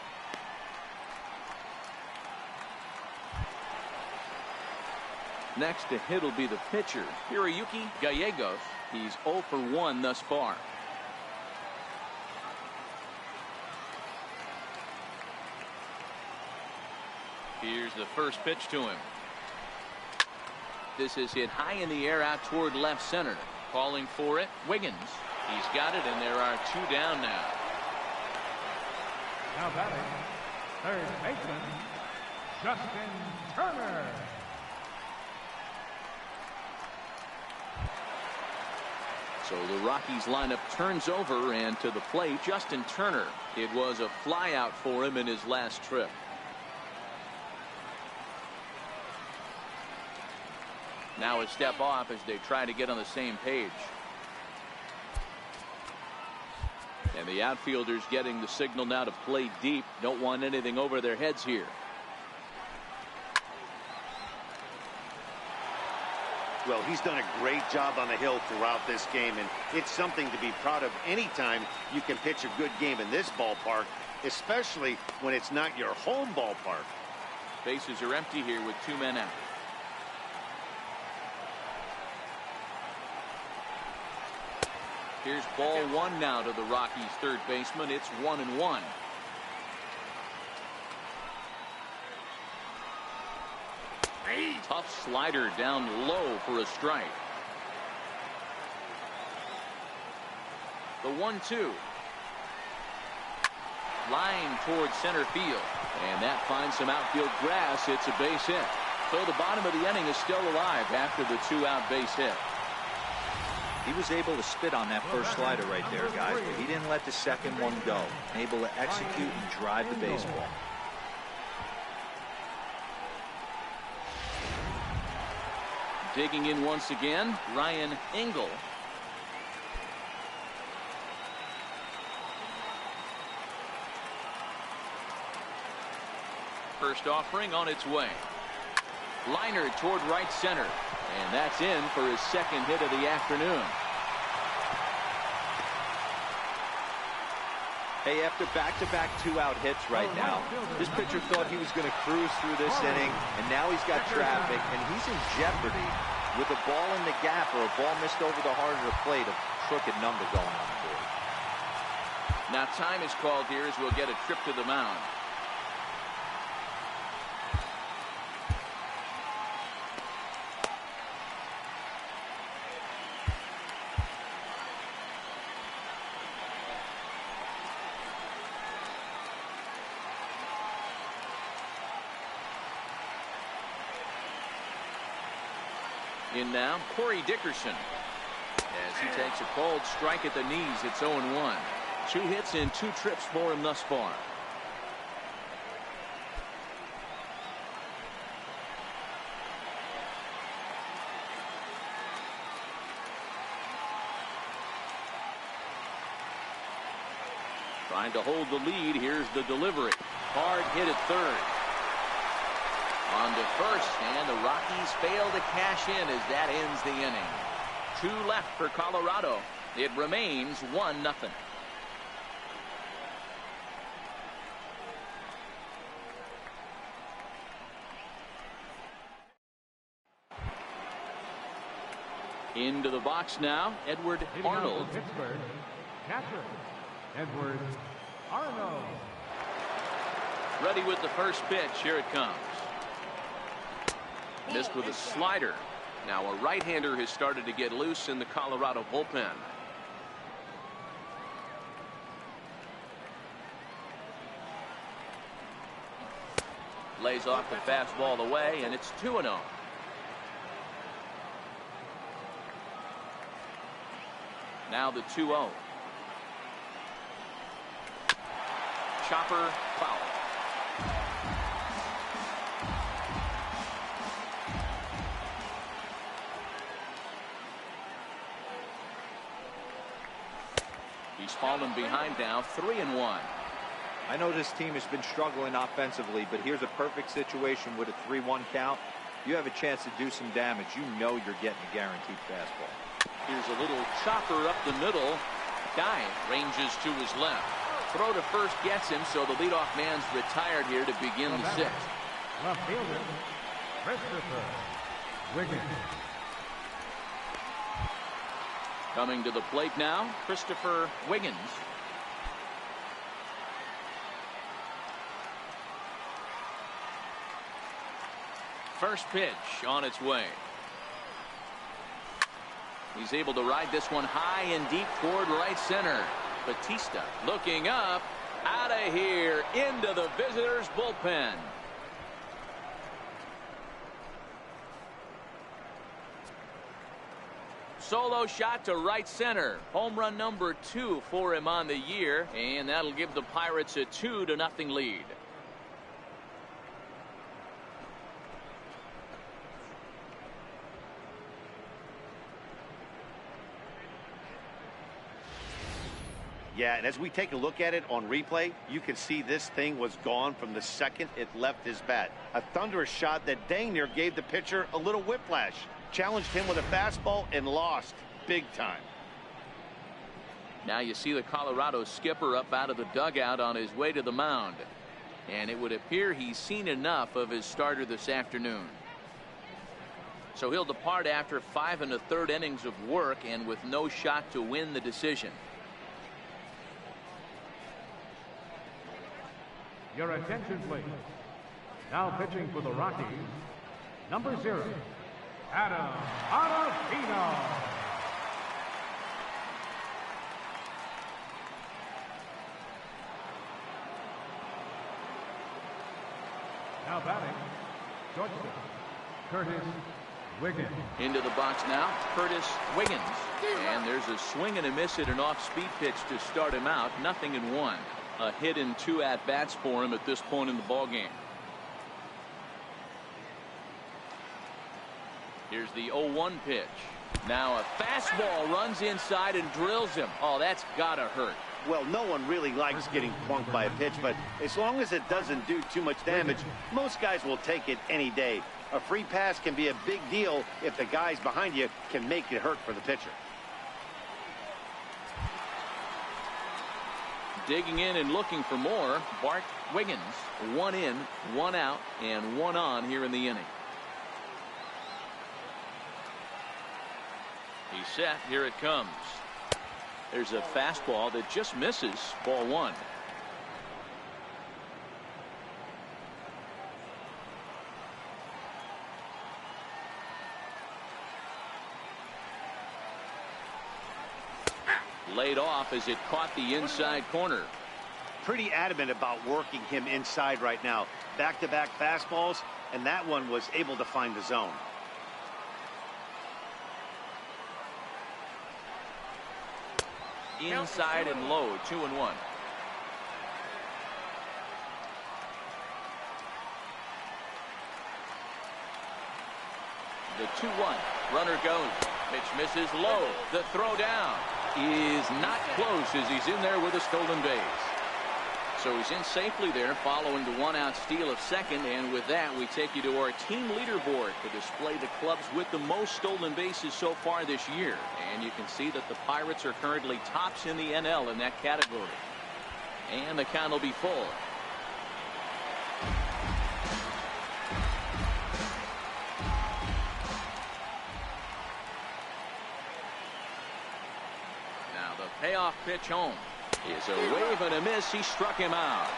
Next to hit will be the pitcher, Hiroyuki Gallegos. He's 0 for 1 thus far. Here's the first pitch to him. This is hit high in the air out toward left center. Calling for it, Wiggins. He's got it, and there are 2 down now. Now batting, third baseman, Justin Turner. So the Rockies lineup turns over, and to the plate, Justin Turner. It was a flyout for him in his last trip. Now a step off as they try to get on the same page. And the outfielders getting the signal now to play deep. Don't want anything over their heads here. Well, he's done a great job on the hill throughout this game, and it's something to be proud of anytime you can pitch a good game in this ballpark, especially when it's not your home ballpark. Bases are empty here with 2 men out. Here's ball 1 now to the Rockies third baseman. It's 1-1. Tough slider down low for a strike. The 1-2. Line towards center field. And that finds some outfield grass. It's a base hit. So the bottom of the inning is still alive after the 2-out base hit. He was able to spit on that first slider right there, guys, but he didn't let the second one go. Able to execute and drive the baseball. Digging in once again, Ryan Engel. First offering on its way. Liner toward right center. And that's in for his second hit of the afternoon. Hey, after back-to-back 2-out hits right now, this pitcher thought he was going to cruise through this inning, and now he's got traffic, and he's in jeopardy with a ball in the gap or a ball missed over the heart of the plate, a crooked number going on the board. Now time is called here as we'll get a trip to the mound. In now, Corey Dickerson. As he takes a cold strike at the knees, it's 0-1. 2 hits and 2 trips for him thus far. Trying to hold the lead. Here's the delivery. Hard hit at third. On to first, and the Rockies fail to cash in as that ends the inning. 2 left for Colorado. It remains 1-0. Into the box now, Edward Arnold. Pittsburgh, catcher, Edward Arnold. Ready with the first pitch. Here it comes. Missed with a slider. Now a right-hander has started to get loose in the Colorado bullpen. Lays off the fastball away, and it's 2-0. Now the 2-0. Chopper foul. He's fallen behind now, 3-1. I know this team has been struggling offensively, but here's a perfect situation with a 3-1 count. You have a chance to do some damage. You know you're getting a guaranteed fastball. Here's a little chopper up the middle. Guy ranges to his left. Throw to first gets him, so the leadoff man's retired here to begin the 6th. Left fielder, Christopher Wiggins. Coming to the plate now, Christopher Wiggins. First pitch on its way. He's able to ride this one high and deep toward right center. Batista looking up, out of here, into the visitors' bullpen. solo shot to right center. Home run number 2 for him on the year, and that'll give the Pirates a 2-0 lead. Yeah, and as we take a look at it on replay, you can see this thing was gone from the second it left his bat. A thunderous shot that dang near gave the pitcher a little whiplash. Challenged him with a fastball and lost big time. Now you see the Colorado skipper up out of the dugout on his way to the mound. And it would appear he's seen enough of his starter this afternoon. So he'll depart after 5 1/3 innings of work and with no shot to win the decision. Your attention, please. Now pitching for the Rockies, number 0, Adam Ottavino. Now batting, shortstop, Curtis Wiggins. Into the box now, Curtis Wiggins. And there's a swing and a miss at an off-speed pitch to start him out. 0-1. A hit in 2 at-bats for him at this point in the ballgame. Here's the 0-1 pitch. Now a fastball runs inside and drills him. Oh, that's gotta hurt. Well, no one really likes getting plunked by a pitch, but as long as it doesn't do too much damage, most guys will take it any day. A free pass can be a big deal if the guys behind you can make it hurt for the pitcher. Digging in and looking for more, Bart Wiggins. 1 in, 1 out, and 1 on here in the inning. He's set. Here it comes. There's a fastball that just misses. Ball 1. Laid off as it caught the inside corner. Pretty adamant about working him inside right now. Back-to-back fastballs, and that one was able to find the zone. Inside and low, 2-1. The 2-1. Runner goes. Pitch misses low. The throw down is not close as he's in there with a stolen base. So he's in safely there following the 1-out steal of second. And with that, we take you to our team leaderboard to display the clubs with the most stolen bases so far this year. And you can see that the Pirates are currently tops in the NL in that category. And the count will be full. Now the payoff pitch home is a wave and a miss. He struck him out.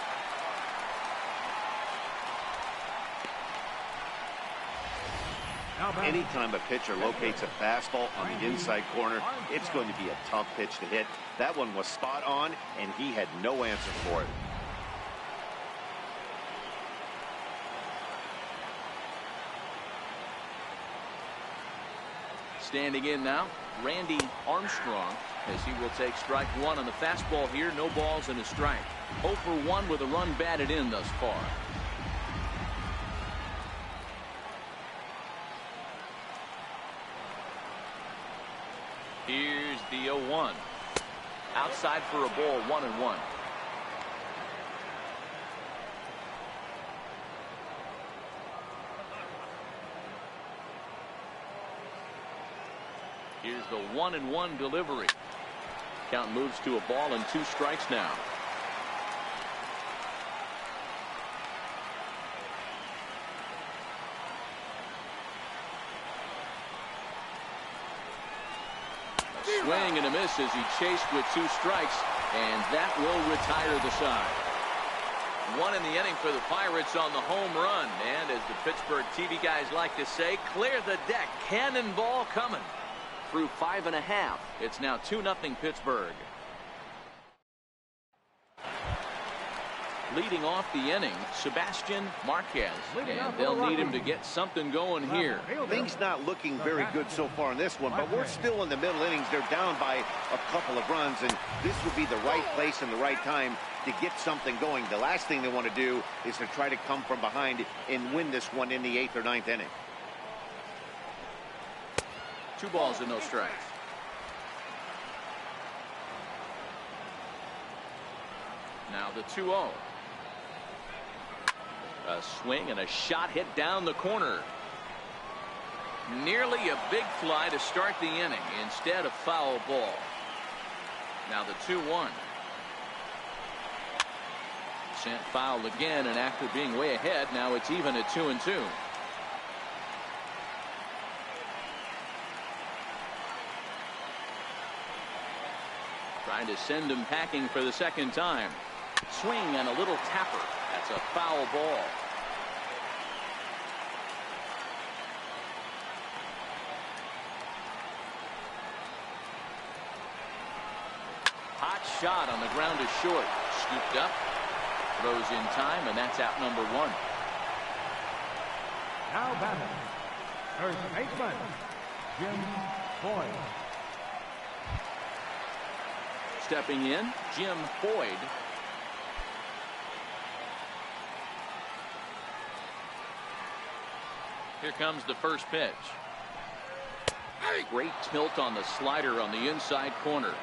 Anytime a pitcher locates a fastball on the inside corner, it's going to be a tough pitch to hit. That one was spot on, and he had no answer for it. Standing in now, Randy Armstrong, as he will take strike 1 on the fastball here. No balls and a strike. 0 for 1 with a run batted in thus far. Here's the 0-1. Outside for a ball, 1-1. Here's the 1-1 delivery. Count moves to a ball and 2 strikes now. A swing and a miss as he chased with 2 strikes, and that will retire the side. 1 in the inning for the Pirates on the home run, and as the Pittsburgh TV guys like to say, clear the deck. Cannonball coming. Through 5 1/2. It's now 2-0 Pittsburgh. Leading off the inning, Sebastian Marquez, and they'll need him to get something going here. Things not looking very good so far in this one, but we're still in the middle innings. They're down by a couple of runs, and this would be the right place and the right time to get something going. The last thing they want to do is to try to come from behind and win this one in the 8th or 9th inning. 2 balls and no strikes. Now the 2-0. A swing and a shot hit down the corner. Nearly a big fly to start the inning. Instead, a foul ball. Now the 2-1. Sent foul again, and after being way ahead, now it's even at 2-2. Trying to send him packing for the second time. Swing and a little tapper. That's a foul ball. Hot shot on the ground to short. Scooped up. Throws in time, and that's out number 1. Now batting, first baseman, Jim Boyd. Stepping in, Jim Boyd. Here comes the first pitch. Great tilt on the slider on the inside corner.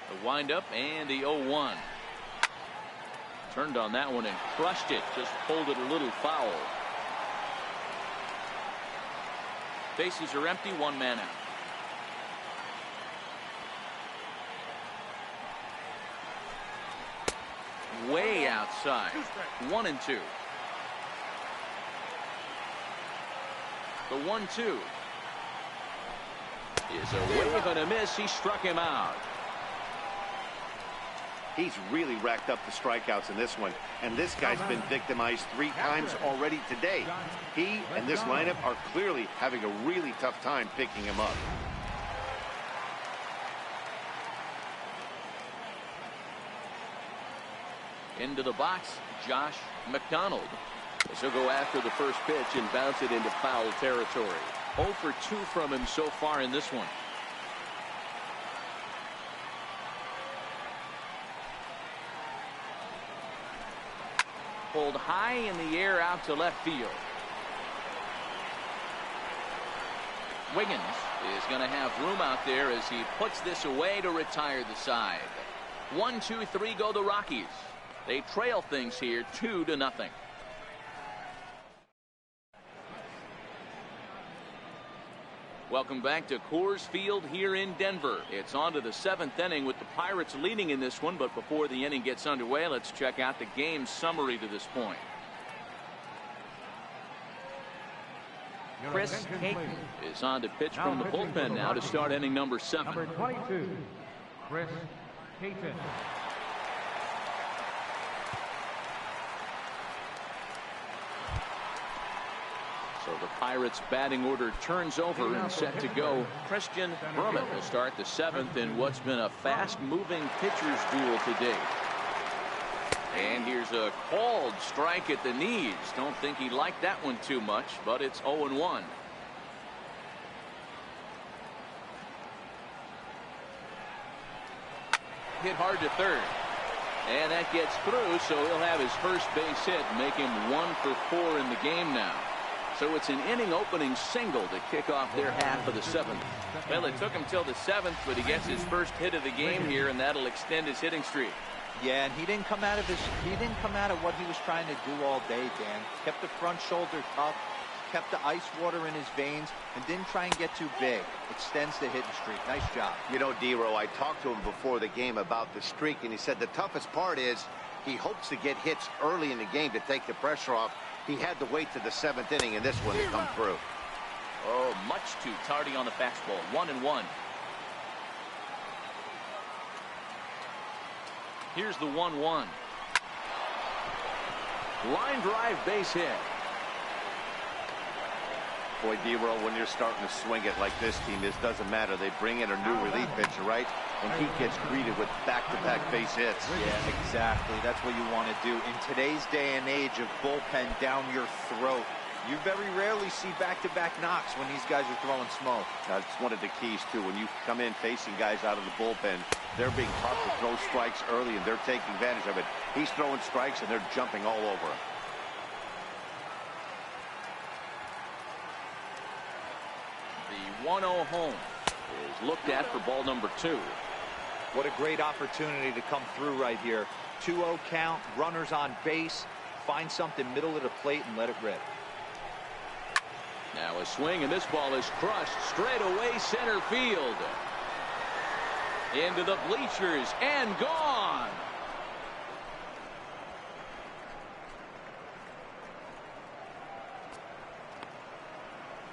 The windup and the 0-1. Turned on that one and crushed it. Just pulled it a little foul. Bases are empty. 1 man out. Way outside. 1-2. The 1-2 is a wave and a miss. He struck him out. He's really racked up the strikeouts in this one, and this guy's been victimized 3 times already today. He and this lineup are clearly having a really tough time picking him up. Into the box, Josh McDonald. He'll go after the first pitch and bounce it into foul territory. 0 for 2 from him so far in this one. Pulled high in the air out to left field. Wiggins is going to have room out there as he puts this away to retire the side. 1, 2, 3 go the Rockies. They trail things here 2-0. Welcome back to Coors Field here in Denver. It's on to the 7th inning with the Pirates leading in this one, but before the inning gets underway, let's check out the game summary to this point. Chris Hayton is on to pitch from the bullpen now to start inning number 7. Number 22, Chris Hayton. So the Pirates batting order turns over and set to go. Christian Berman will start the 7th in what's been a fast-moving pitcher's duel today. And here's a called strike at the knees. Don't think he liked that one too much, but it's 0-1. Hit hard to third. And that gets through, so he'll have his first base hit, make him 1 for 4 in the game now. So it's an inning-opening single to kick off their half of the 7th. Well, it took him till the 7th, but he gets his first hit of the game here, and that'll extend his hitting streak. Yeah, and he didn't come out of what he was trying to do all day, Dan. Kept the front shoulder tough, kept the ice water in his veins, and didn't try and get too big. Extends the hitting streak. Nice job. You know, D-Row, I talked to him before the game about the streak, and he said the toughest part is he hopes to get hits early in the game to take the pressure off. He had to wait to the 7th inning in this one to come through. Oh, much too tardy on the fastball. 1-1. Here's the 1-1. Line drive base hit. Boy, D-Roll, when you're starting to swing it like this team is, doesn't matter. They bring in a new relief pitcher, right? And he gets greeted with back-to-back base hits. Yeah, exactly. That's what you want to do. In today's day and age of bullpen down your throat, you very rarely see back-to-back knocks when these guys are throwing smoke. That's one of the keys, too. When you come in facing guys out of the bullpen, they're being taught to throw strikes early, and they're taking advantage of it. He's throwing strikes, and they're jumping all over him. The 1-0 home is looked at for ball number 2. What a great opportunity to come through right here. 2-0 count, runners on base. Find something middle of the plate and let it rip. Now a swing, and this ball is crushed straight away center field. Into the bleachers and gone.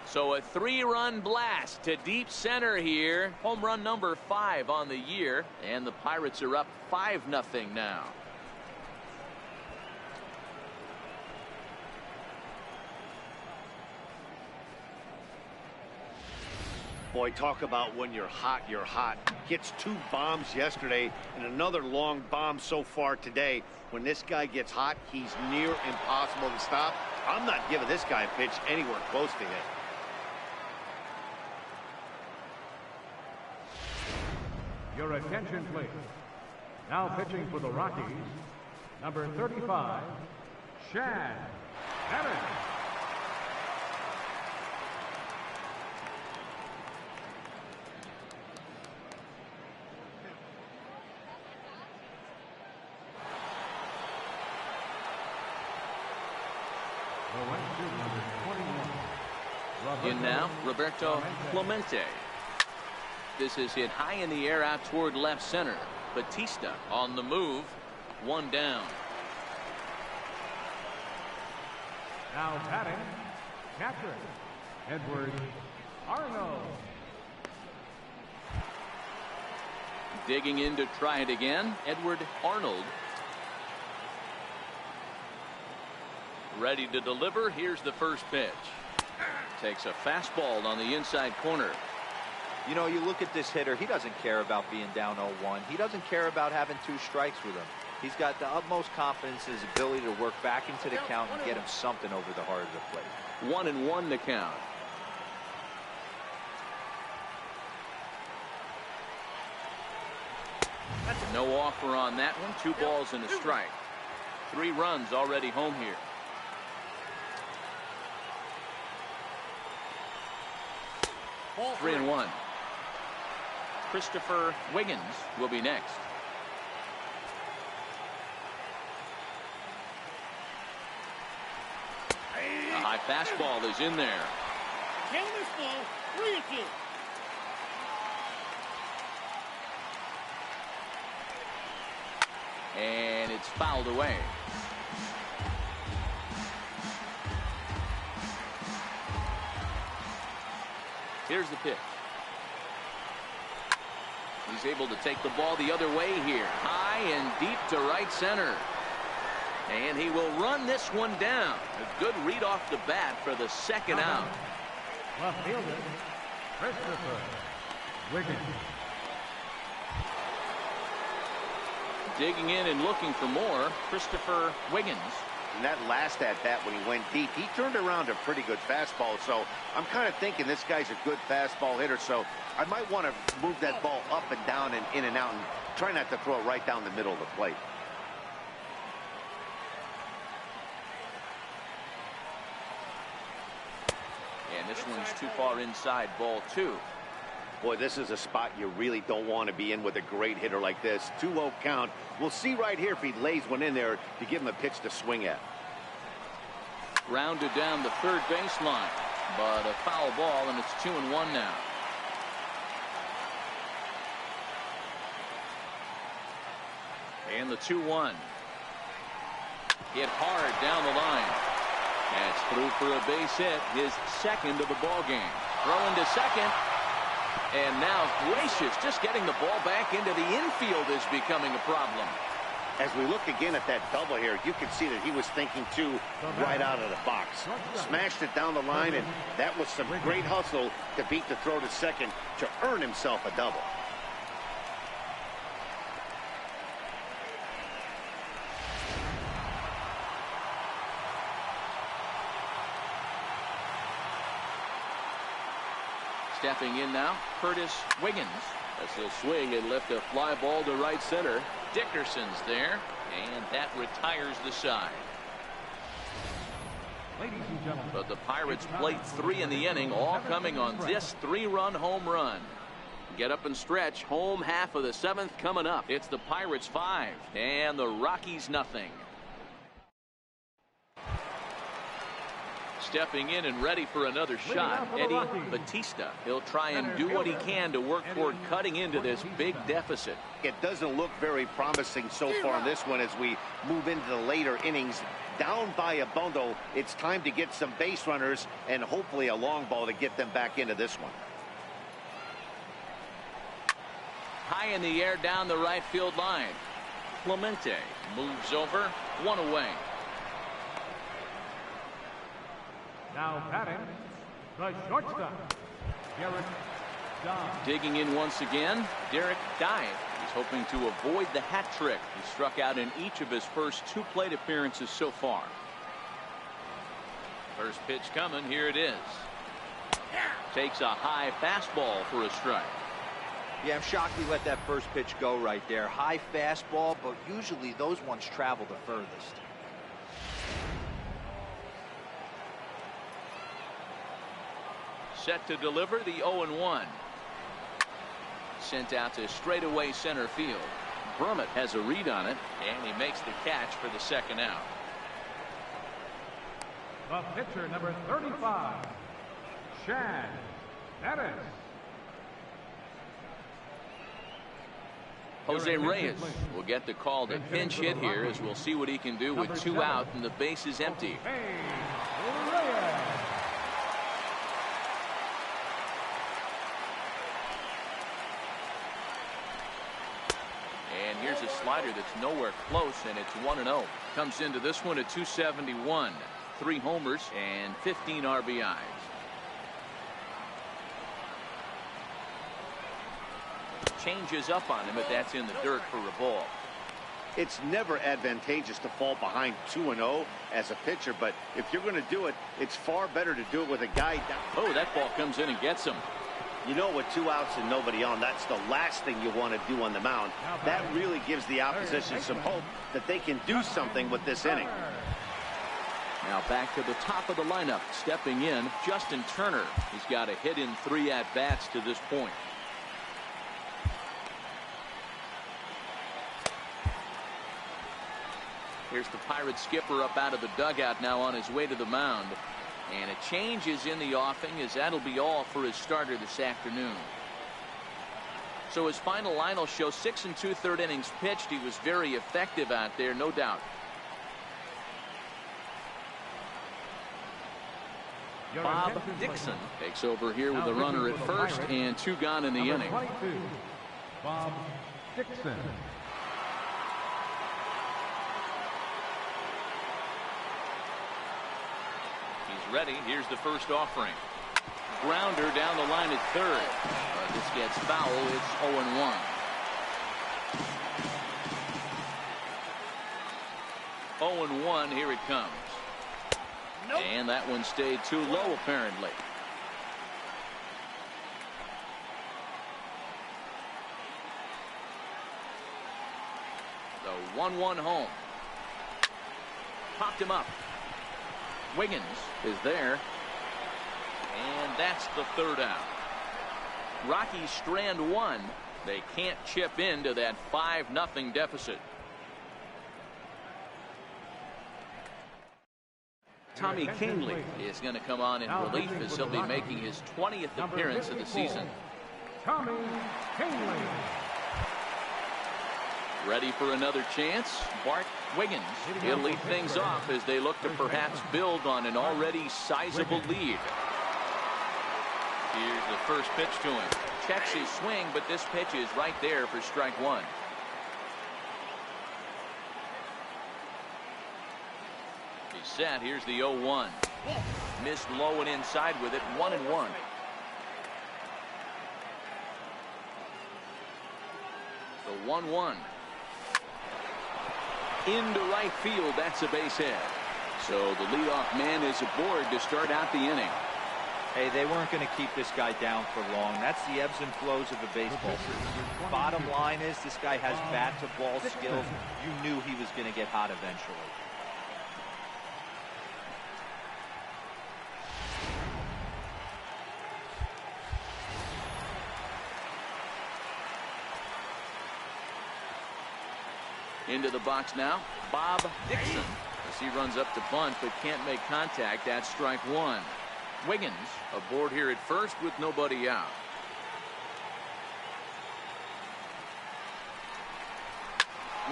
So a 3-run blast to deep center here. Home run number 5 on the year, and the Pirates are up 5-0 now. Boy, talk about when you're hot, you're hot. Hits 2 bombs yesterday and another long bomb so far today. When this guy gets hot, he's near impossible to stop. I'm not giving this guy a pitch anywhere close to hit. Your attention, please. Now pitching for the Rockies, number 35, Shad Evans. In now, Roberto Clemente. This is hit high in the air out toward left center. Batista on the move. 1 down. Now batting, catcher, Edward Arnold. Digging in to try it again, Edward Arnold. Ready to deliver. Here's the first pitch. Takes a fastball on the inside corner. You know, you look at this hitter, he doesn't care about being down 0-1. He doesn't care about having 2 strikes with him. He's got the utmost confidence in his ability to work back into the count and get him something over the heart of the plate. 1-1 the count. No offer on that one. 2 balls and a strike. 3 runs already home here. Ball 3-1. Christopher Wiggins will be next. A high fastball is in there. Count this ball 3-2. And it's fouled away. Here's the pitch. He's able to take the ball the other way here. High and deep to right center. And he will run this one down. A good read off the bat for the second out. Left fielder, Christopher Wiggins. Digging in and looking for more, Christopher Wiggins. And that last at-bat when he went deep, he turned around a pretty good fastball. So I'm kind of thinking this guy's a good fastball hitter. So I might want to move that ball up and down and in and out and try not to throw it right down the middle of the plate. And this one's too far inside, ball 2. Boy, this is a spot you really don't want to be in with a great hitter like this. 2-0 count. We'll see right here if he lays one in there to give him a pitch to swing at. Rounded down the third baseline, but a foul ball, and it's 2-1 now. And the 2-1. Hit hard down the line. That's through for a base hit, his second of the ball game. Throwing to second. And now Gracious just getting the ball back into the infield is becoming a problem. As we look again at that double here, you can see that he was thinking too right out of the box. Smashed it down the line, and that was some great hustle to beat the throw to second to earn himself a double. Stepping in now, Curtis Wiggins. As he'll swing and lift a fly ball to right center. Dickerson's there, and that retires the side. Ladies and gentlemen, But the Pirates played 3 in the inning, all coming on this 3-run home run. Get up and stretch. Home half of the 7th coming up. It's the Pirates 5 and the Rockies nothing. Stepping in and ready for another shot, Eddie Batista. He'll try and do what he can to work toward cutting into this big deficit. It doesn't look very promising so far in this one as we move into the later innings. Down by a bundle, it's time to get some base runners and hopefully a long ball to get them back into this one. High in the air down the right field line. Clemente moves over, 1 away. now batting, the shortstop, Derek Dye. Digging in once again, Derek Dye. He's hoping to avoid the hat trick. He struck out in each of his first 2 plate appearances so far. First pitch coming, here it is. Takes a high fastball for a strike. Yeah, I'm shocked he let that first pitch go right there. High fastball, but usually those ones travel the furthest. Set to deliver the 0-1. Sent out to straightaway center field. Brummett has a read on it, and he makes the catch for the second out. The pitcher, number 35, Chad Pettis. Jose Reyes will get the call to pinch hit here, as we'll see what he can do with 2 out and the base is empty. And here's a slider that's nowhere close, and it's 1-0. Comes into this one at 271. 3 homers and 15 RBIs. Changes up on him, but that's in the dirt for a ball. It's never advantageous to fall behind 2-0 as a pitcher, but if you're going to do it, it's far better to do it with a guy down. Oh, that ball comes in and gets him. You know, with 2 outs and nobody on, that's the last thing you want to do on the mound. That really gives the opposition some hope that they can do something with this inning. Now back to the top of the lineup. Stepping in, Justin Turner. He's got a hit in 3 at-bats to this point. Here's the Pirates skipper up out of the dugout now on his way to the mound. And a change is in the offing, as that'll be all for his starter this afternoon. So his final line will show 6 2/3 innings pitched. He was very effective out there, no doubt. Bob Dixon takes over here with a runner at first and 2 gone in the inning. Bob Dixon. He's ready. Here's the first offering. Grounder down the line at third. But this gets foul. It's 0-1. Here it comes. Nope. And that one stayed too low, apparently. The 1-1 home. Popped him up. Wiggins is there. And that's the 3rd out. Rockies strand 1. They can't chip into that 5-0 deficit. Tommy Kahnle is going to come on in relief, as he'll be making his 20th appearance of the season. Tommy Kahnle. Ready for another chance. Bart Wiggins. He'll lead things off as they look to perhaps build on an already sizable lead. Here's the first pitch to him. Checks his swing, but this pitch is right there for strike 1. set. Here's the 0-1. Missed low and inside with it. 1-1. The 1-1. Into right field. That's a base hit. So the leadoff man is aboard to start out the inning. Hey, they weren't going to keep this guy down for long. That's the ebbs and flows of a baseball season. Bottom line is this guy has bat-to-ball skills. You knew he was going to get hot eventually. Into the box now, Bob Dixon. As he runs up to bunt but can't make contact. That's strike one. Wiggins aboard here at first with nobody out.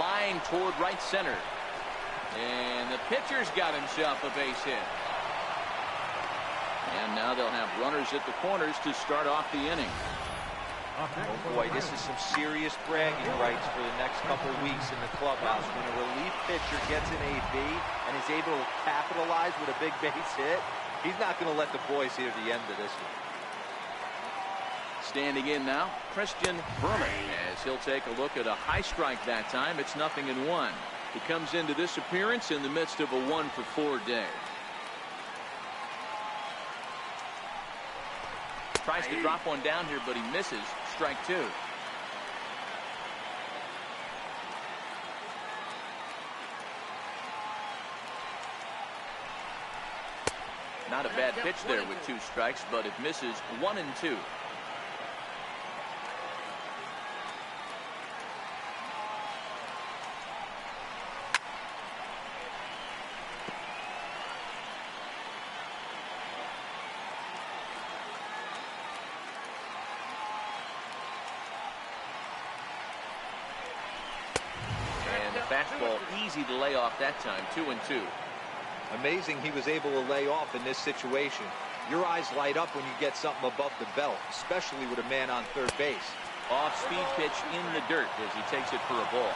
Line toward right center. And the pitcher's got himself a base hit. And now they'll have runners at the corners to start off the inning. Oh boy, this is some serious bragging rights for the next couple weeks in the clubhouse. When a relief pitcher gets an AB and is able to capitalize with a big base hit, he's not going to let the boys hear the end of this one. Standing in now, Christian Berman, as he'll take a look at a high strike that time. It's 0-1. He comes into this appearance in the midst of a 1-for-4 day. Tries to drop one down here, but he misses. Strike two. Not a bad pitch there with 2 strikes, but it misses 1-2. Fastball easy to lay off that time. 2-2. Amazing he was able to lay off in this situation. Your eyes light up when you get something above the belt, especially with a man on third base. Off-speed pitch in the dirt as he takes it for a ball.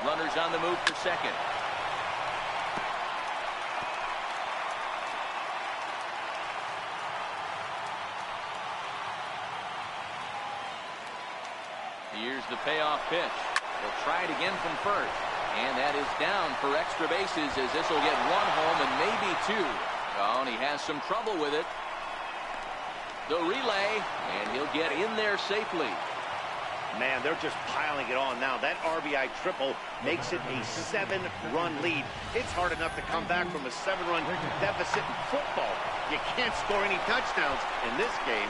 Runners on the move for second. Here's the payoff pitch. They'll try it again from first. And that is down for extra bases as this will get 1 home and maybe 2. Oh, and he has some trouble with it. The relay, and he'll get in there safely. Man, they're just piling it on now. That RBI triple makes it a 7-run lead. It's hard enough to come back from a 7-run deficit in football. You can't score any touchdowns in this game.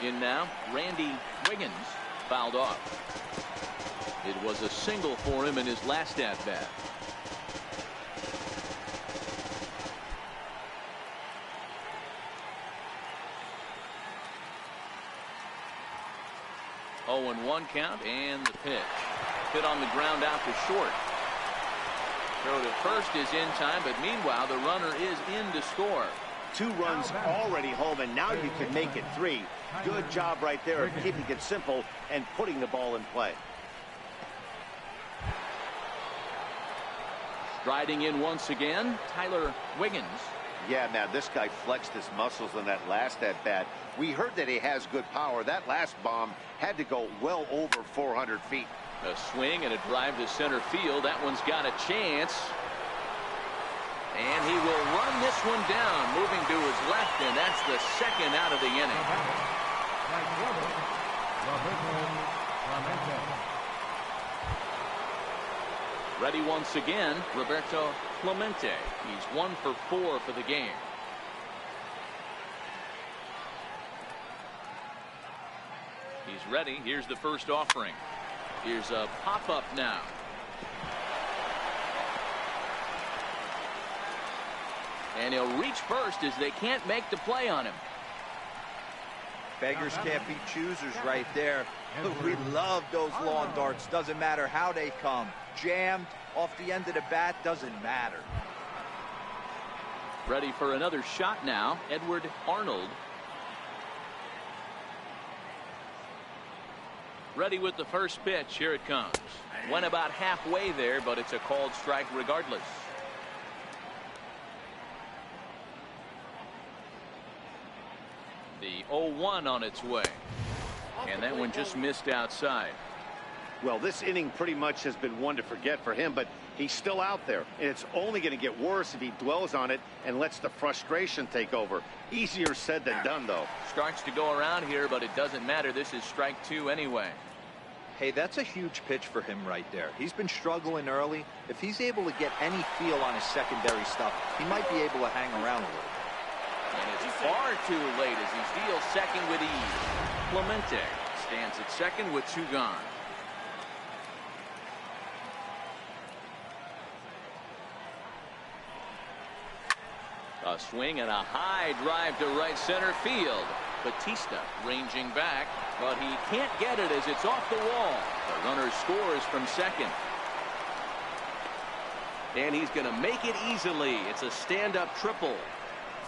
In now, Randy Wiggins fouled off. It was a single for him in his last at-bat. Oh, and 1 count, and the pitch. Hit on the ground out to short. Throw to first is in time, but meanwhile the runner is in to score. 2 runs already home, and now you can make it 3. Good job right there of keeping it simple and putting the ball in play. Striding in once again, Tyler Wiggins. Yeah, man, this guy flexed his muscles on that last at-bat. We heard that he has good power. That last bomb had to go well over 400 feet. A swing and a drive to center field. That one's got a chance. And he will run this one down, moving to his left, and that's the second out of the inning. Ready once again, Roberto Clemente. He's 1 for 4 for the game. He's ready. Here's the first offering. Here's a pop-up now. And he'll reach first as they can't make the play on him. Beggars can't be choosers right there. We love those lawn darts. Doesn't matter how they come. Jammed, off the end of the bat, doesn't matter. Ready for another shot now, Edward Arnold. Ready with the first pitch. Here it comes. Went about halfway there, but it's a called strike regardless. The 0-1 on its way. And that one just missed outside. Well, this inning pretty much has been one to forget for him, but he's still out there. And it's only going to get worse if he dwells on it and lets the frustration take over. Easier said than done, though. Starts to go around here, but it doesn't matter. This is strike 2 anyway. Hey, that's a huge pitch for him right there. He's been struggling early. If he's able to get any feel on his secondary stuff, he might be able to hang around a little. And it's far too late as he steals second with ease. Clemente stands at second with 2 gone. A swing and a high drive to right center field. Batista ranging back, but he can't get it as it's off the wall. The runner scores from second. And he's going to make it easily. It's a stand-up triple.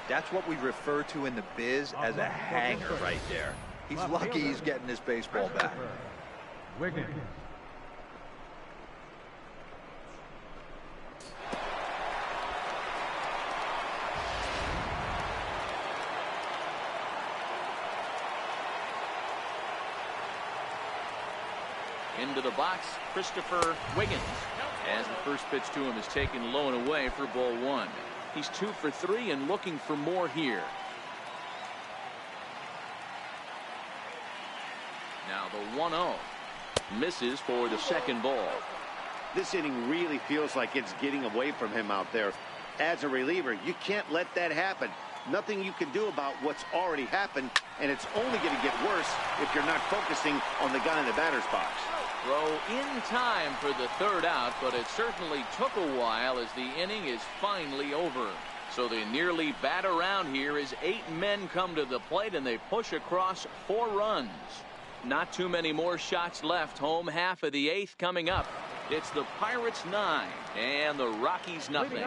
That's what we refer to in the biz as a hanger right there. He's lucky he's getting his baseball back. Wiggins. Into the box, Christopher Wiggins. As the first pitch to him is taken low and away for ball 1. He's 2 for 3 and looking for more here. Now the 1-0 misses for the second ball. This inning really feels like it's getting away from him out there. As a reliever, you can't let that happen. Nothing you can do about what's already happened, and it's only going to get worse if you're not focusing on the guy in the batter's box. Throw in time for the third out, but it certainly took a while as the inning is finally over. So they nearly bat around here as 8 men come to the plate and they push across 4 runs. Not too many more shots left. Home half of the 8th coming up. It's the Pirates 9 and the Rockies nothing.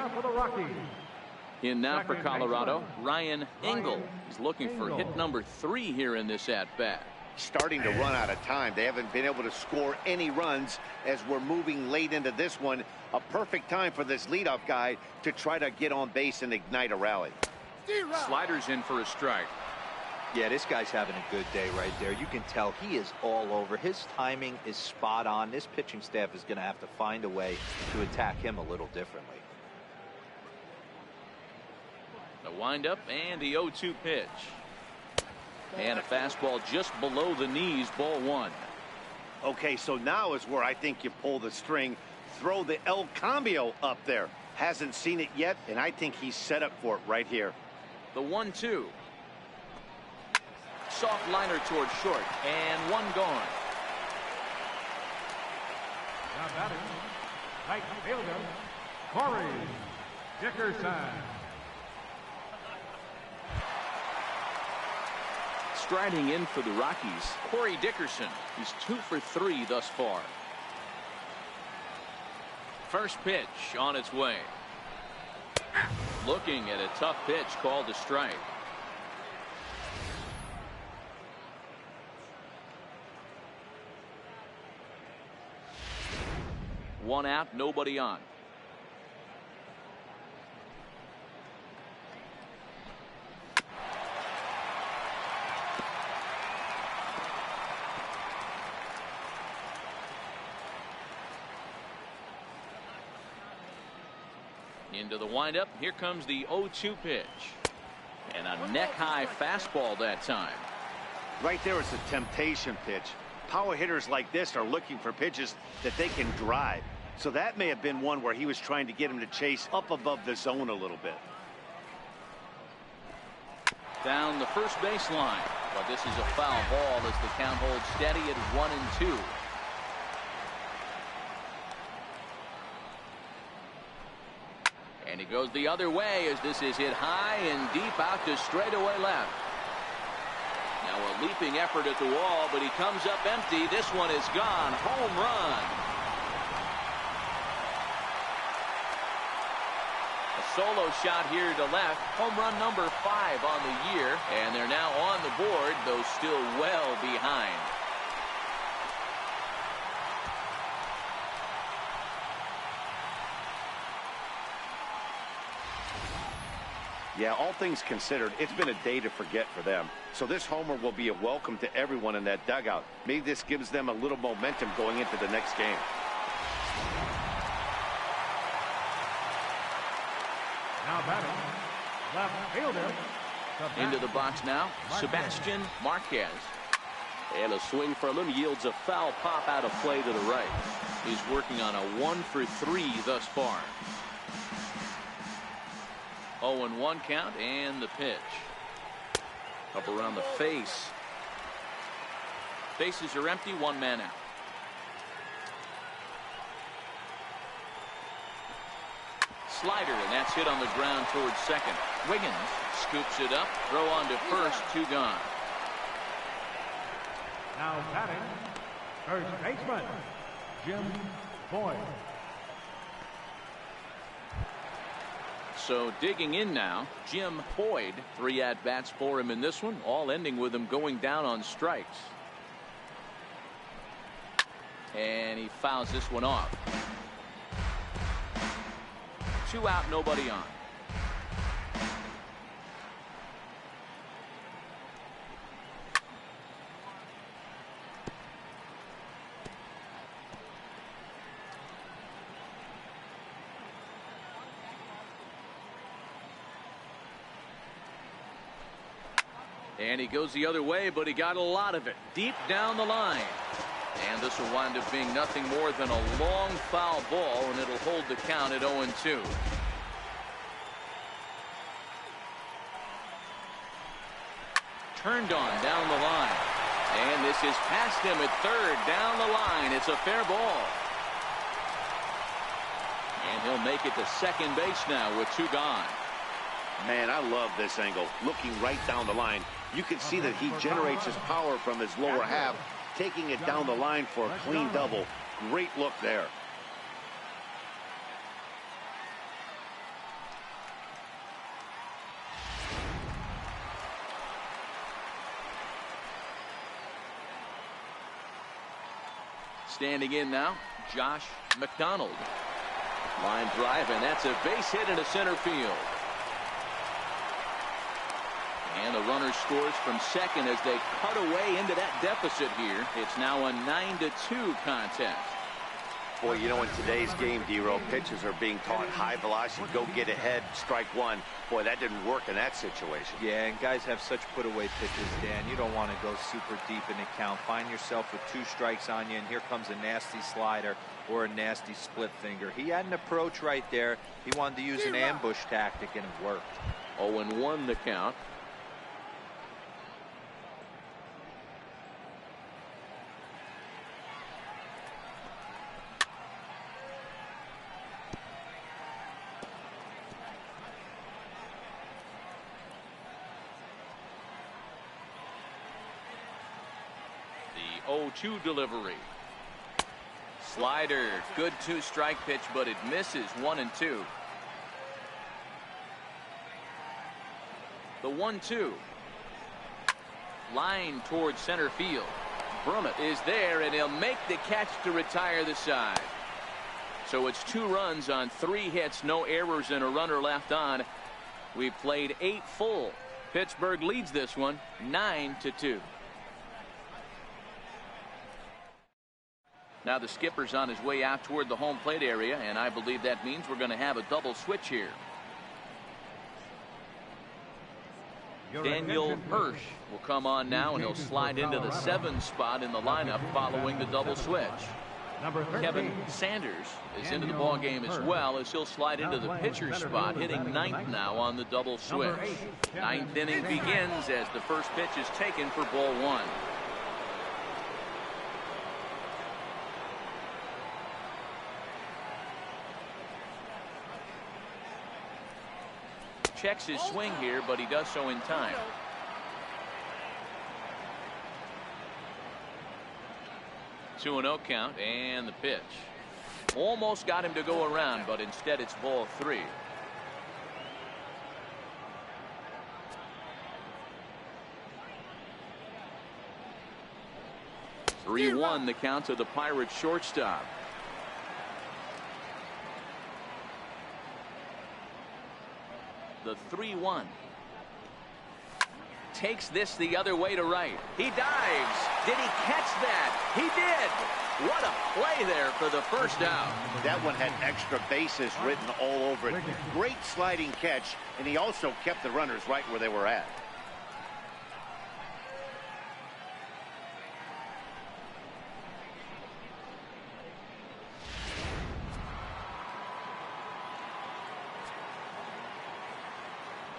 In now for Colorado, Ryan Engel is looking for hit number 3 here in this at-bat. Starting to run out of time. They haven't been able to score any runs as we're moving late into this one. A perfect time for this leadoff guy to try to get on base and ignite a rally. Sliders in for a strike. Yeah, this guy's having a good day right there. You can tell he is all over. His timing is spot on. This pitching staff is going to have to find a way to attack him a little differently. The windup and the 0-2 pitch. And a fastball just below the knees, ball 1. Okay, so now is where I think you pull the string. Throw the El Cambio up there. Hasn't seen it yet, and I think he's set up for it right here. The 1-2. Soft liner towards short, and 1 gone. Now batting, right fielder, Corey Dickerson. Striding in for the Rockies, Corey Dickerson. He's 2 for 3 thus far. First pitch on its way. Looking at a tough pitch called a strike. One out, nobody on. Into the windup. Here comes the 0-2 pitch. And a neck-high fastball that time. Right there is a temptation pitch. Power hitters like this are looking for pitches that they can drive. So that may have been one where he was trying to get him to chase up above the zone a little bit. Down the first baseline. But this is a foul ball as the count holds steady at 1-2. And he goes the other way as this is hit high and deep out to straightaway left. Now a leaping effort at the wall, but he comes up empty. This one is gone. Home run. A solo shot here to left. Home run number 5 on the year. And they're now on the board, though still well behind. Yeah, all things considered, it's been a day to forget for them. So this homer will be a welcome to everyone in that dugout. Maybe this gives them a little momentum going into the next game. Now batting, left fielder. Into the box now, Sebastian Marquez. And a swing from him yields a foul pop out of play to the right. He's working on a 1-for-3 thus far. 0-1 count, and the pitch. Up around the face. Bases are empty, 1 man out. Slider, and that's hit on the ground towards second. Wiggins scoops it up, throw on to first, 2 gone. Now batting, first baseman, Jim Boyd. So digging in now, Jim Boyd. 3 at-bats for him in this one, all ending with him going down on strikes. And he fouls this one off. 2 out, nobody on. And he goes the other way, but he got a lot of it deep down the line. And this will wind up being nothing more than a long foul ball, and it'll hold the count at 0-2. Turned on down the line. And this is past him at third down the line. It's a fair ball. And he'll make it to second base now with 2 gone. Man, I love this angle. Looking right down the line, you can see that he generates his power from his lower half, taking it down the line for a clean double. Great look there. Standing in now, Josh McDonald. Line drive, and that's a base hit into center field. And the runner scores from second as they cut away into that deficit here. It's now a 9-2 contest. Boy, you know, in today's game, D-Row, pitchers are being taught high velocity, go get ahead, strike one. Boy, that didn't work in that situation. Yeah, and guys have such put-away pitches, Dan. You don't want to go super deep in the count. Find yourself with 2 strikes on you, and here comes a nasty slider or a nasty split finger. He had an approach right there. He wanted to use an ambush tactic, and it worked. 0-1 the count. The 0-2 delivery. Slider, good 2-strike pitch, but it misses. 1-2. The 1-2. Line towards center field. Brummett is there, and he'll make the catch to retire the side. So it's 2 runs on 3 hits, no errors, and a runner left on. We've played 8 full. Pittsburgh leads this one 9-2. Now the skipper's on his way out toward the home plate area, and I believe that means we're going to have a double switch here. Daniel Hirsch will come on now, and he'll slide into the 7th spot in the lineup following the double switch. Kevin Sanders is into the ball game as well, as he'll slide into the pitcher's spot, hitting 9th now on the double switch. 9th inning begins as the first pitch is taken for ball 1. Checks his swing here, but he does so in time. 2-0 count, and the pitch. Almost got him to go around, but instead it's ball 3. (3-1) the count to the Pirates shortstop. The 3-1. Takes this the other way to right. He dives. Did he catch that? He did. What a play there for the first out. That one had extra bases written all over it. Great sliding catch, and he also kept the runners right where they were at.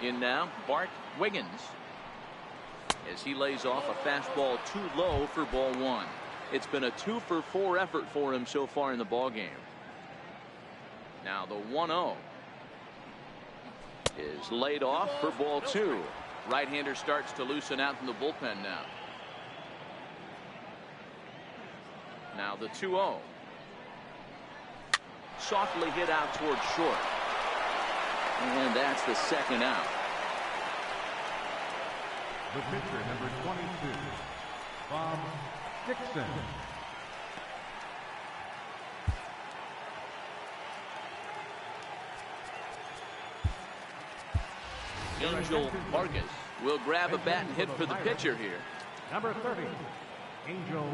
In now, Bart Wiggins, as he lays off a fastball too low for ball 1. It's been a 2-for-4 effort for him so far in the ball game. Now the 1-0 is laid off for ball 2. Right-hander starts to loosen out in the bullpen now. Now the 2-0. Softly hit out towards short. And that's the second out. The pitcher, number 22, Bob Dixon. Angel Vargas will grab a bat and hit for the pitcher here. Number 30, Angel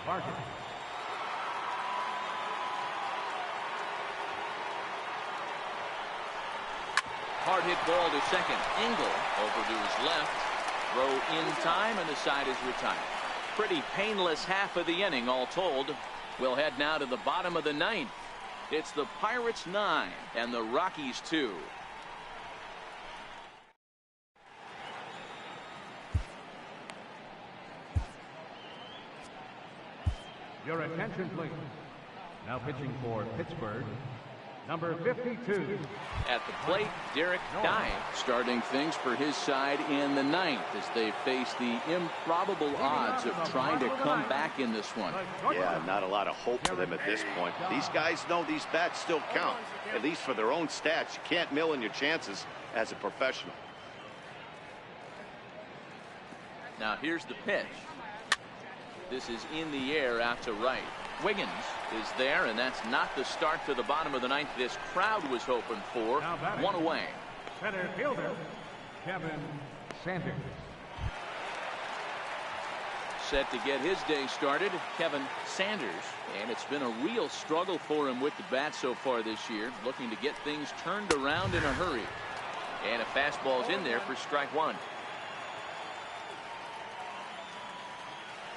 Vargas. Hard hit ball to second. Engel over to his left. Throw in time, and the side is retired. Pretty painless half of the inning all told. We'll head now to the bottom of the 9th. It's the Pirates 9 and the Rockies 2. Your attention, please. Now pitching for Pittsburgh, number 52. At the plate, Derek Dye starting things for his side in the 9th as they face the improbable odds of trying to come back in this one. Yeah, not a lot of hope for them at this point. These guys know these bats still count, at least for their own stats. You can't mill in your chances as a professional. Now here's the pitch. This is in the air out to right. Wiggins is there, and that's not the start to the bottom of the 9th this crowd was hoping for. One away. Center fielder, Kevin Sanders. Set to get his day started, Kevin Sanders. And it's been a real struggle for him with the bat so far this year, looking to get things turned around in a hurry. And a fastball's in there for strike 1.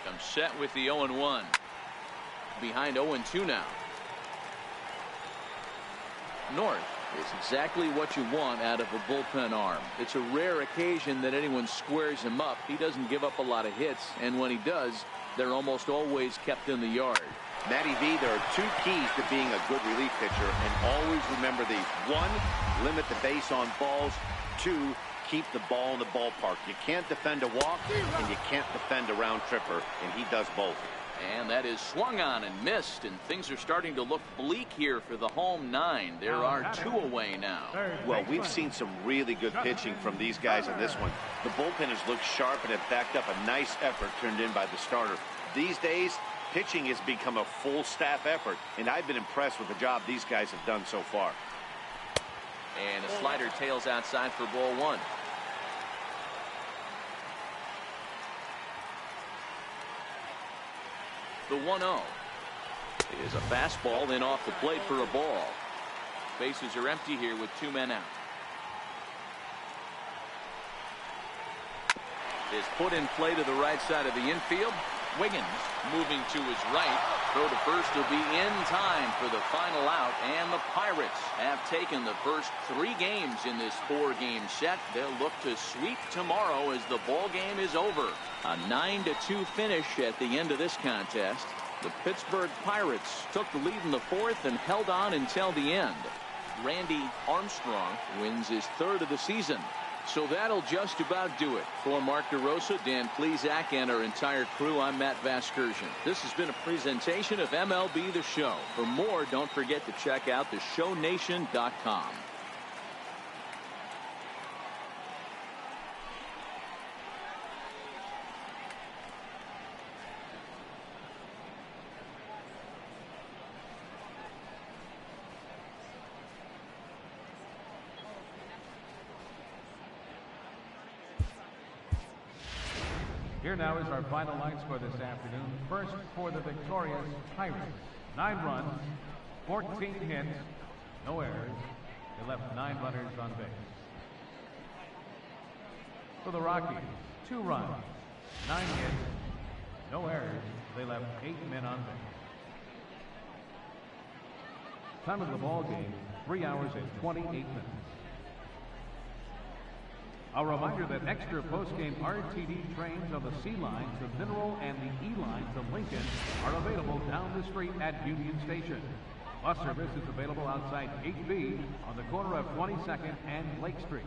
Comes set with the 0-1. Behind 0-2 now. North is exactly what you want out of a bullpen arm. It's a rare occasion that anyone squares him up. He doesn't give up a lot of hits, and when he does, they're almost always kept in the yard. Matty V, there are 2 keys to being a good relief pitcher, and always remember these. 1, limit the base on balls. 2, keep the ball in the ballpark. You can't defend a walk, and you can't defend a round tripper, and he does both. And that is swung on and missed, and things are starting to look bleak here for the home 9. There are 2 away now. Well, we've seen some really good pitching from these guys in this one. The bullpen has looked sharp and have backed up a nice effort turned in by the starter. These days, pitching has become a full staff effort, and I've been impressed with the job these guys have done so far. And a slider tails outside for ball 1. The 1-0 is a fastball in off the plate for a ball. Bases are empty here with 2 men out. Is put in play to the right side of the infield. Wiggins moving to his right. Throw to first will be in time for the final out, and the Pirates have taken the first 3 games in this 4-game set. They'll look to sweep tomorrow as the ball game is over. A 9-2 finish at the end of this contest. The Pittsburgh Pirates took the lead in the 4th and held on until the end. Randy Armstrong wins his 3rd of the season. So that'll just about do it. For Mark DeRosa, Dan Plesac, and our entire crew, I'm Matt Vasgersian. This has been a presentation of MLB The Show. For more, don't forget to check out theshownation.com. Here now is our final line score this afternoon. First for the victorious Pirates. 9 runs, 14 hits, no errors. They left 9 runners on base. For the Rockies, 2 runs, 9 hits, no errors. They left 8 men on base. Time of the ball game, 3 hours and 28 minutes. A reminder that extra post-game RTD trains on the C line to Mineral and the E line to Lincoln are available down the street at Union Station. Bus service is available outside 8B on the corner of 22nd and Lake Street.